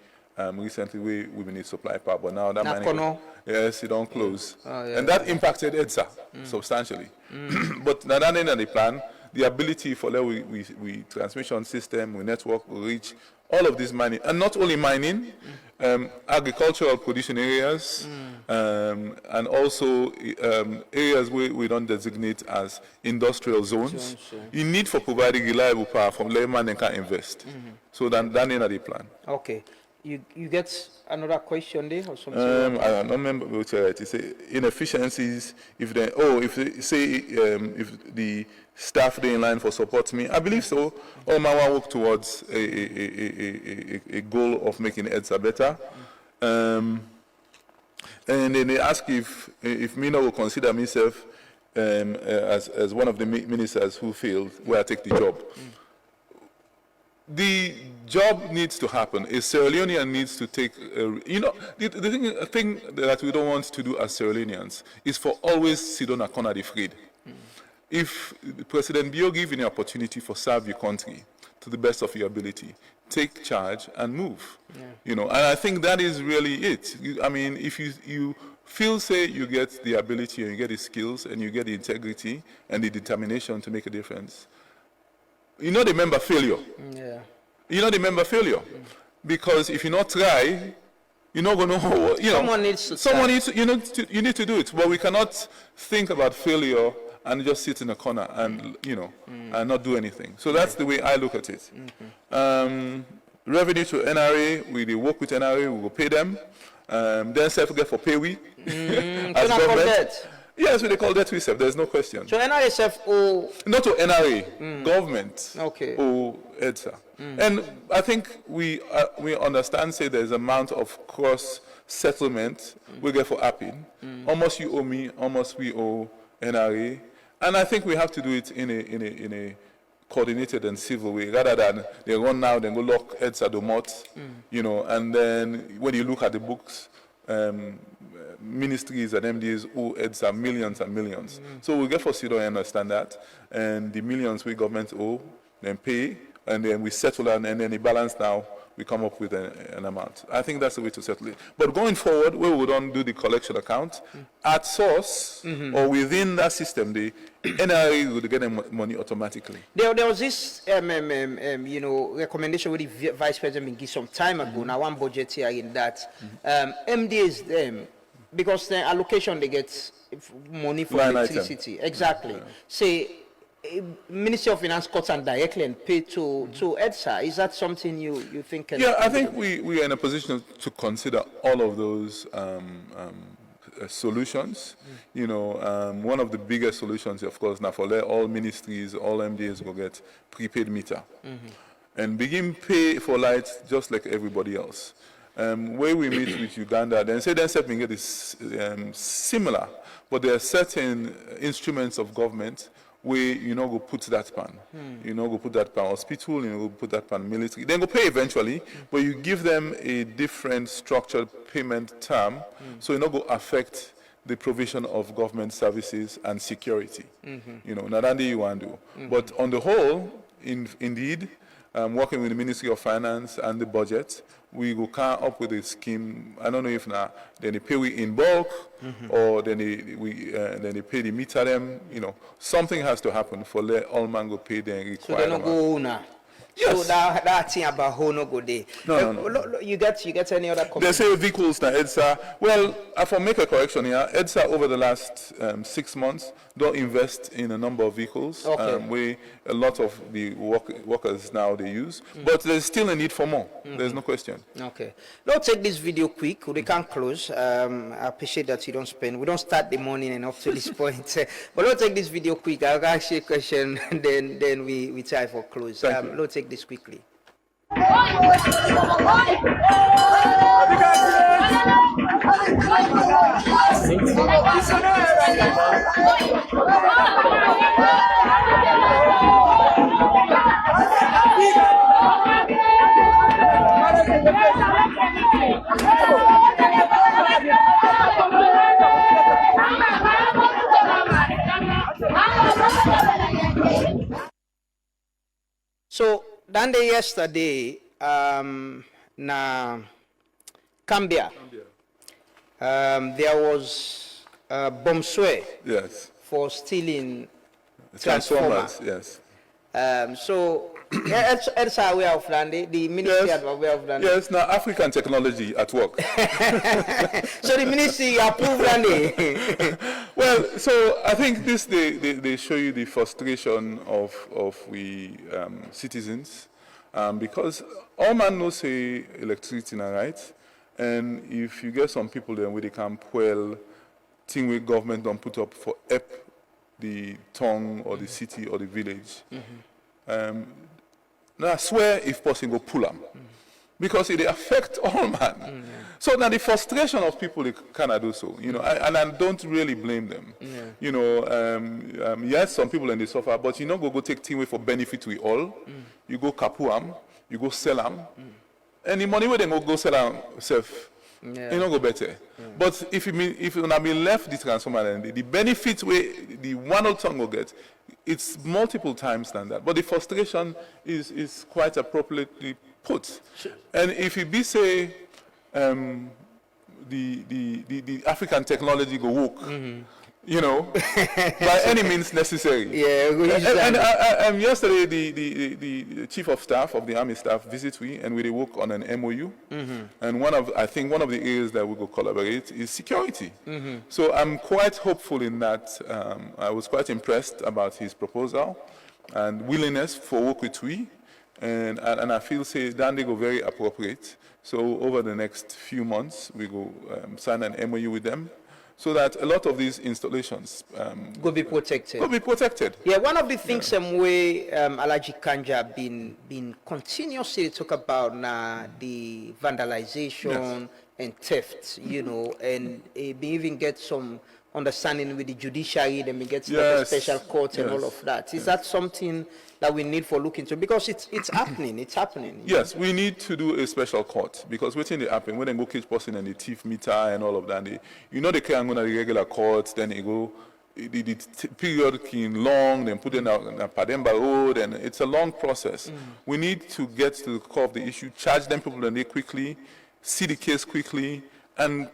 recently we've been supply power, but now that mining company, yes, it don't close. And that impacted EDSA substantially. But now that end of the plan, the ability for that we transmission system, we network, we reach all of this mining, and not only mining, agricultural producing areas, and also areas where we don't designate as industrial zones. You need for providing reliable power from layman and can invest. So that end of the plan. Okay. You get another question there or something? I don't remember what you say. Inefficiencies. If the staff they in line for support me, I believe so. All my work towards a goal of making EDSA better. And then they ask if me now will consider myself as one of the ministers who failed, where I take the job. The job needs to happen. A Sierra Leonean needs to take, the thing that we don't want to do as Sierra Leoneans is for always sit on a corner afraid. If President Bio give you an opportunity for serve your country to the best of your ability, take charge and move. You know, and I think that is really it. I mean, if you feel, say, you get the ability and you get the skills and you get the integrity and the determination to make a difference, you know the member failure. You know the member failure. Because if you not try, you're not going to know. Someone needs to. You need to do it. But we cannot think about failure and just sit in a corner and and not do anything. So that's the way I look at it. Revenue to NRA, we work with NRA, we will pay them. Then self-get for pay we as government. Yes, we call that reserve. There's no question. So NRSF owe... Not to NRA, government. Okay. Or EDSA. And I think we understand, say, there's amount of cross-settlement we get for APIN. Almost you owe me, almost we owe NRA. And I think we have to do it in a coordinated and civil way, rather than they run now, then go lock EDSA Domot, and then when you look at the books, ministries and MDs who EDSA millions and millions. So we get for CIDO and understand that, and the millions we government owe, then pay, and then we settle and then the balance now, we come up with an amount. I think that's the way to settle it. But going forward, where we don't do the collection account, at source or within that system, the NRA will get money automatically. There was this, recommendation with the Vice President gave some time ago. Now one budget here in that MDs them because the allocation they get money for electricity. Exactly. Say. Ministry of Finance cuts and directly and pay to EDSA. Is that something you think? Yeah, I think we are in a position to consider all of those solutions. One of the biggest solutions, of course, now for all ministries, all MDAs will get prepaid meter and begin pay for lights just like everybody else. Where we meet with Uganda, then we get is similar, but there are certain instruments of government where go put that pan, go put that pan hospital, go put that pan military. Then go pay eventually, but you give them a different structured payment term, so go affect the provision of government services and security. Now that you want to do. But on the whole, indeed, working with the Ministry of Finance and the budget, we will come up with a scheme. I don't know if now then they pay we in bulk or then they pay the meter them. You know, something has to happen for let all man go pay their required. So they don't go now. Yes. So that thing about who no go there. No. You get any other comment? They say vehicles now EDSA. Well, if I make a correction here, EDSA over the last 6 months don't invest in a number of vehicles. Where a lot of the workers now they use, but there's still a need for more. There's no question. Okay. Let's take this video quick. We can close. I appreciate that you don't spend. We don't start the morning and up to this point. But let's take this video quick. I'll ask you a question, and then we try for close. Let's take this quickly. So, then yesterday, na Cambia, there was a bomb swear for stealing transformers. Yes. So, EDSA aware of that, the ministry are aware of that. Yes, now African technology at work. So the ministry approved that. Well, so I think this they show you the frustration of we citizens, because all man knows say electricity now, right? And if you get some people then where they can well thing with government don't put up for the town or the city or the village. Now I swear if possible pull them. Because it affects all man. So now the frustration of people they cannot do so, you know, and I don't really blame them. You know, yes, some people and they suffer, but you know go take thing away for benefit we all. You go kapu them, you go sell them, and the money where they go sell them self. You know go better. But if you not been left the transformer and the benefit where the one old tongue will get, it's multiple times than that. But the frustration is quite appropriately put. And if you be say the African technology go work, you know, by any means necessary. And yesterday the chief of staff of the army staff visited me and we work on an MOU. And I think one of the areas that we will collaborate is security. So I'm quite hopeful in that. I was quite impressed about his proposal and willingness for work with we. And I feel say that they go very appropriate. So over the next few months we go sign an MOU with them, so that a lot of these installations will be protected. Yeah, one of the things way Alaji Kanja been continuously talk about now the vandalization and theft, you know, and even get some understanding with the judiciary, then we get the special court and all of that. Is that something that we need for looking into? Because it's happening, it's happening. Yes, we need to do a special court, because what's in the happen when they go catch person and the thief meter and all of that, they can't go to the regular court, then they go, the period can long, then put in a Pademba road, and it's a long process. We need to get to the core of the issue, charge them people and they quickly, see the case quickly, and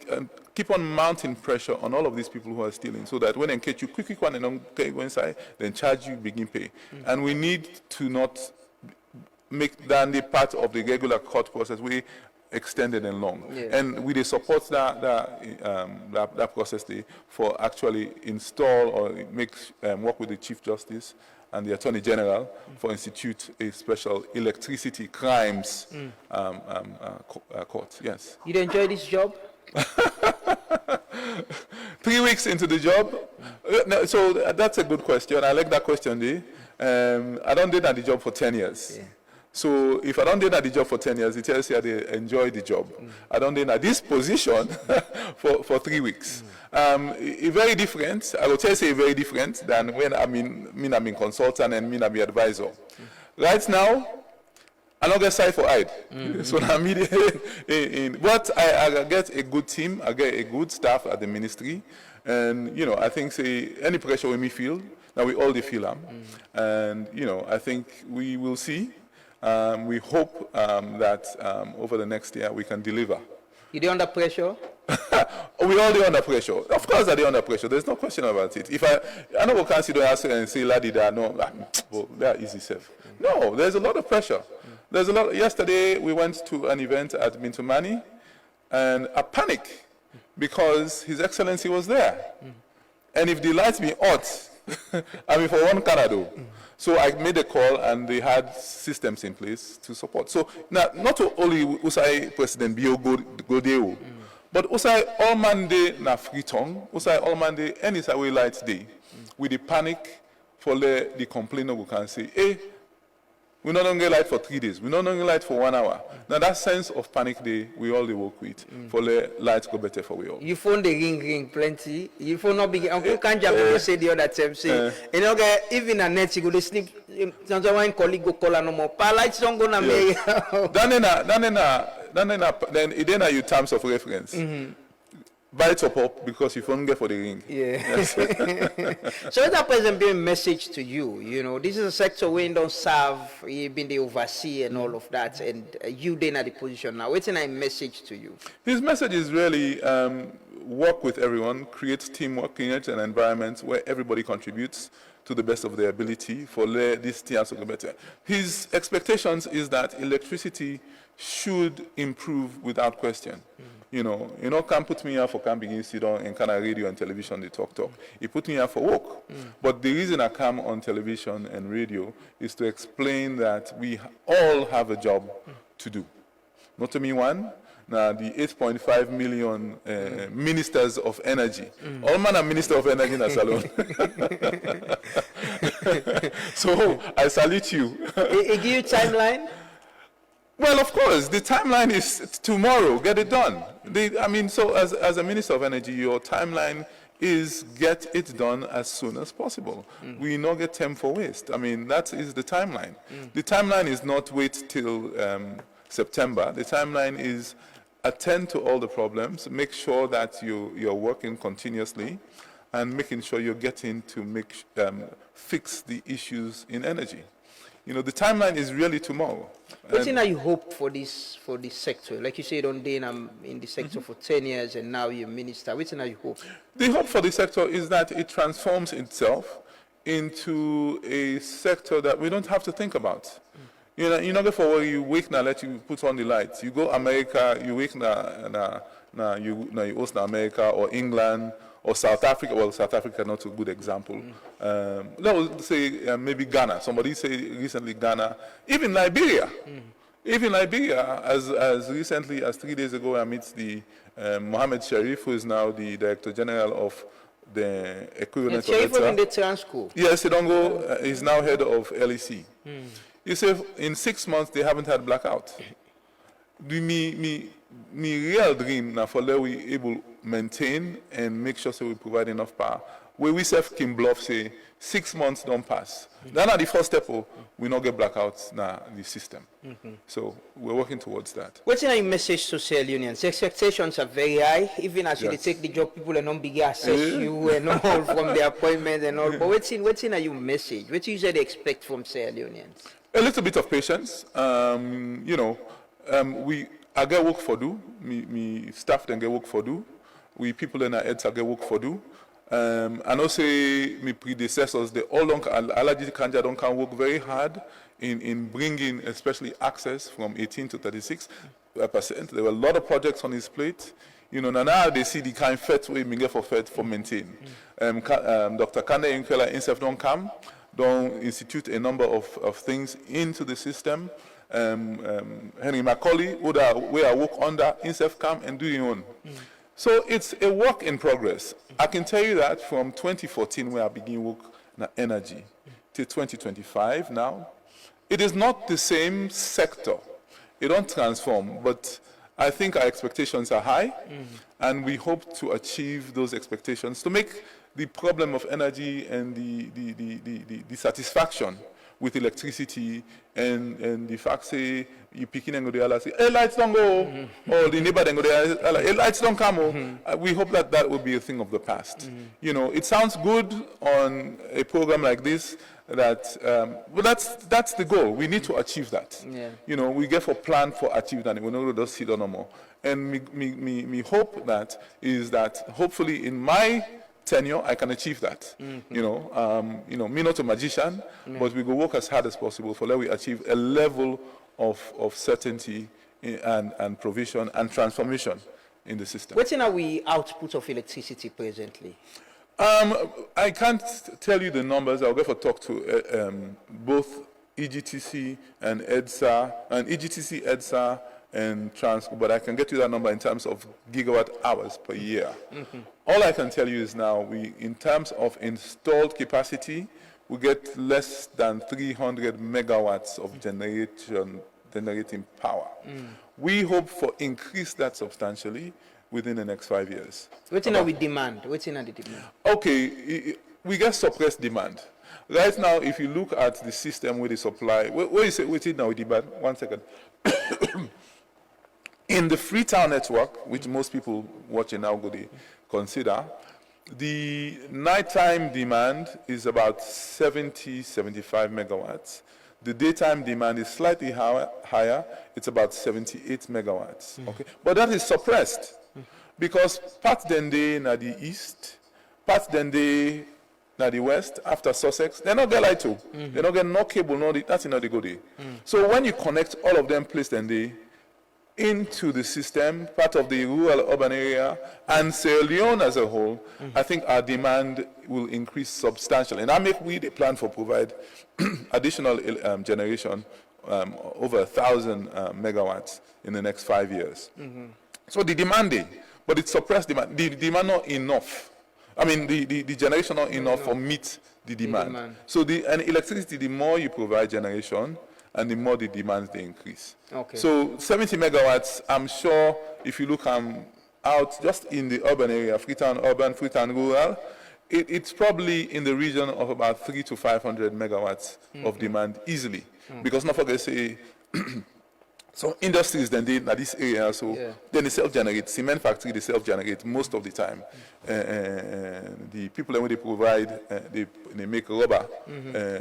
keep on mounting pressure on all of these people who are stealing, so that when they catch you quick one and don't go inside, then charge you, begin pay. And we need to not make that the part of the regular court process we extended and long. And we support that process for actually install or make work with the Chief Justice and the Attorney General for institute a special electricity crimes court. Yes. You enjoy this job? 3 weeks into the job. So that's a good question. I like that question, Dee. I don't do that the job for 10 years. So if I don't do that the job for 10 years, it tells you I enjoy the job. I don't do that this position for 3 weeks. Very different. I will tell you very different than when I'm in consultant and I'm advisor. Right now, I'm not going to side for hide. So I'm but I get a good team. I get a good staff at the ministry. And, you know, I think any pressure we may feel, now we all feel them. And, you know, I think we will see. We hope that over the next year we can deliver. You dey under pressure? We all dey under pressure. Of course, I dey under pressure. There's no question about it. If I know we can't sit down and say, "Ladi, da no," well, they are easy self. No, there's a lot of pressure. There's a lot. Yesterday we went to an event at Mintumani, and a panic because His Excellency was there. And if the lights be hot, I mean for one Canada. So I made a call, and they had systems in place to support. So now, not only Usai President Bio Godeo, but Usai all Monday na free tongue, Usai all Monday any way light day, with the panic for the complainer who can say, hey, we not only light for 3 days, we not only light for 1 hour. Now that sense of panic day, we all work with for the lights go better for we all. You phone the ring plenty. You phone not big. Uncle Kanja say the other time say, you know, even a net you go to sleep. Sometimes one colleague go call no more. Pa lights don't go na me. Then it are your terms of reference. Buy it up because you phone get for the ring. Yeah. So is that present being a message to you? You know, this is a sector where you don't serve, you've been the overseer and all of that, and you then at the position now. What's a message to you? His message is really work with everyone, create teamwork, create an environment where everybody contributes to the best of their ability for this team to go better. His expectations is that electricity should improve without question. You know, can't put me here for can't begin sit on and kind of radio and television, they talk. He put me here for work. But the reason I come on television and radio is to explain that we all have a job to do. Not to me one, now the 8.5 million ministers of energy. All man are minister of energy in a salon. So I salute you. It give you timeline? Well, of course, the timeline is tomorrow, get it done. So as a Minister of Energy, your timeline is get it done as soon as possible. We not get time for waste. I mean, that is the timeline. The timeline is not wait till September. The timeline is attend to all the problems, make sure that you're working continuously, and making sure you're getting to fix the issues in energy. You know, the timeline is really tomorrow. What thing you hope for this sector? Like you said, on day I'm in the sector for 10 years and now you're minister. What thing you hope? The hope for the sector is that it transforms itself into a sector that we don't have to think about. You know, you're not going for where you wake now, let you put on the lights. You go America, you wake now, you host America or England, or South Africa. Well, South Africa not a good example. Let's say maybe Ghana. Somebody say recently Ghana. Even Liberia. Even Liberia, as recently as 3 days ago, I met the Mohammed Sharif, who is now the Director General of the equivalent of EDSA. In the trans school. Yes, Sidongo is now head of LEC. You say in 6 months they haven't had blackout. Me real dream now for let we able maintain and make sure so we provide enough power. Where we self Kim Bluff say 6 months don't pass. That's not the first step. We not get blackouts now the system. So we're working towards that. What's your message to cell unions? Expectations are very high. Even as you take the job, people are not begin assess you and all from the appointment and all. But what's in your message? What do you usually expect from cell unions? A little bit of patience. I get work for do. Me staff then get work for do. We people in our heads get work for do. And also my predecessors, they all don't allergy kanja don't can work very hard in bringing especially access from 18 to 36%. There were a lot of projects on his plate. You know, now they see the kind of fet way we get for maintain. Dr. Kande Inkela himself don't come, don't institute a number of things into the system. Henry Macaulay, where I work under, himself come and do your own. So it's a work in progress. I can tell you that from 2014, where I began work in energy, to 2025 now, it is not the same sector. It don't transform, but I think our expectations are high, and we hope to achieve those expectations to make the problem of energy and the satisfaction with electricity and the fact say you picking and go there say hey lights don't go or the neighbor then go there hey lights don't come we hope that will be a thing of the past. You know, it sounds good on a program like this that, well, that's the goal. We need to achieve that. Yeah. You know, we get for plan for achieve that. We know just sit on no more. And me hope that is that hopefully in my tenure I can achieve that. You know, me not a magician, but we go work as hard as possible for let we achieve a level of certainty and provision and transformation in the system. What's in our output of electricity presently? I can't tell you the numbers. I'll go for talk to both EGTC and EDSA, and EGTC, EDSA, and Transco, but I can get you that number in terms of gigawatt hours per year. All I can tell you is now, in terms of installed capacity, we get less than 300 megawatts of generating power. We hope for increase that substantially within the next 5 years. What's in we demand? What's in the demand? Okay, we get suppressed demand. Right now, if you look at the system with the supply, where is it? What's it now? Demand? 1 second. In the Freetown network, which most people watching now go to consider, the nighttime demand is about 75 megawatts. The daytime demand is slightly higher. It's about 78 megawatts. Okay, but that is suppressed because part then they na the east, part then they na the west after Sussex. They not get light too. They not get no cable. No, that's not the good day. So when you connect all of them, place then they into the system, part of the rural urban area, and Sierra Leone as a whole, I think our demand will increase substantially. And I make we the plan for provide additional generation over 1,000 megawatts in the next 5 years. So the demand, but it's suppressed demand. The demand not enough. I mean, the generation not enough for meet the demand. So and electricity, the more you provide generation, and the more the demands they increase. Okay. So 70 megawatts, I'm sure if you look out just in the urban area, Freetown urban, Freetown rural, it's probably in the region of about 300 to 500 megawatts of demand easily. Because not forget say, so industries then they this area, so then they self-generate. Cement factory they self-generate most of the time. The people that when they provide, they make rubber.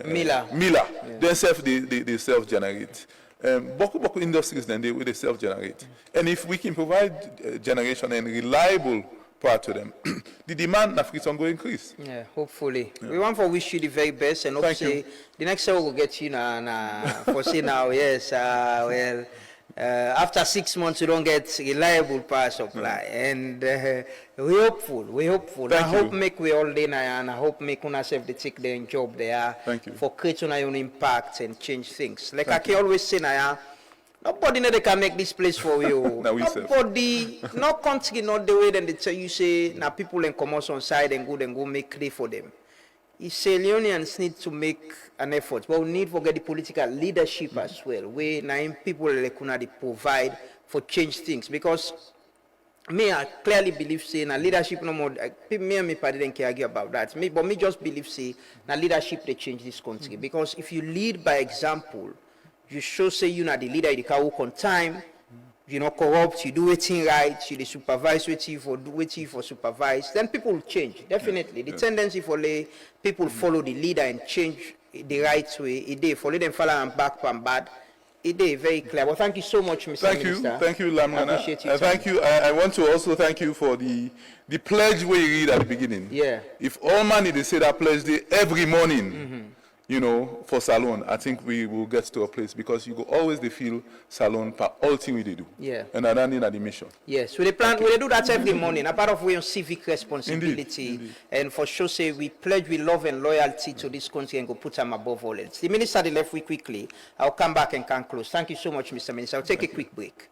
Miller. Then they self-generate. Boku industries then they self-generate. And if we can provide generation and reliable power to them, the demand in Africa will increase. Yeah, hopefully. We want to wish you the very best, and hopefully the next year we'll get you for say now. Yes, well. After 6 months, you don't get reliable power supply, and we're hopeful. I hope make we all day now, and I hope make una self the take their job there for creating our own impact and change things. Like I can always say now, nobody know they can make this place for you. Nobody, no country, not the way then they tell you say now people in commerce on side and go make clear for them. Sierra Leoneans need to make an effort, but we need to get the political leadership as well. We nine people like they provide for change things, because me I clearly believe say na leadership no more. Me and me party don't care about that. But me just believe say na leadership they change this country, because if you lead by example, you show say you na the leader, you can work on time. You not corrupt, you do everything right, you supervise what you for supervise, then people will change, definitely. The tendency for people follow the leader and change the right way, they follow them follow and back from bad, it is very clear. Well, thank you so much, Mr. Minister. Thank you, Lamana. I appreciate you. Thank you. I want to also thank you for the pledge we read at the beginning. Yeah. If all man need to say that pledge every morning, you know, for Salon, I think we will get to a place, because you go always they feel Salon for all thing we do. Yeah. And I don't need the mission. Yes, we do that every morning. A part of our civic responsibility. Indeed. And for sure say we pledge with love and loyalty to this country and go put them above all else. The minister they left quickly. I'll come back and can close. Thank you so much, Mr. Minister. I'll take a quick break.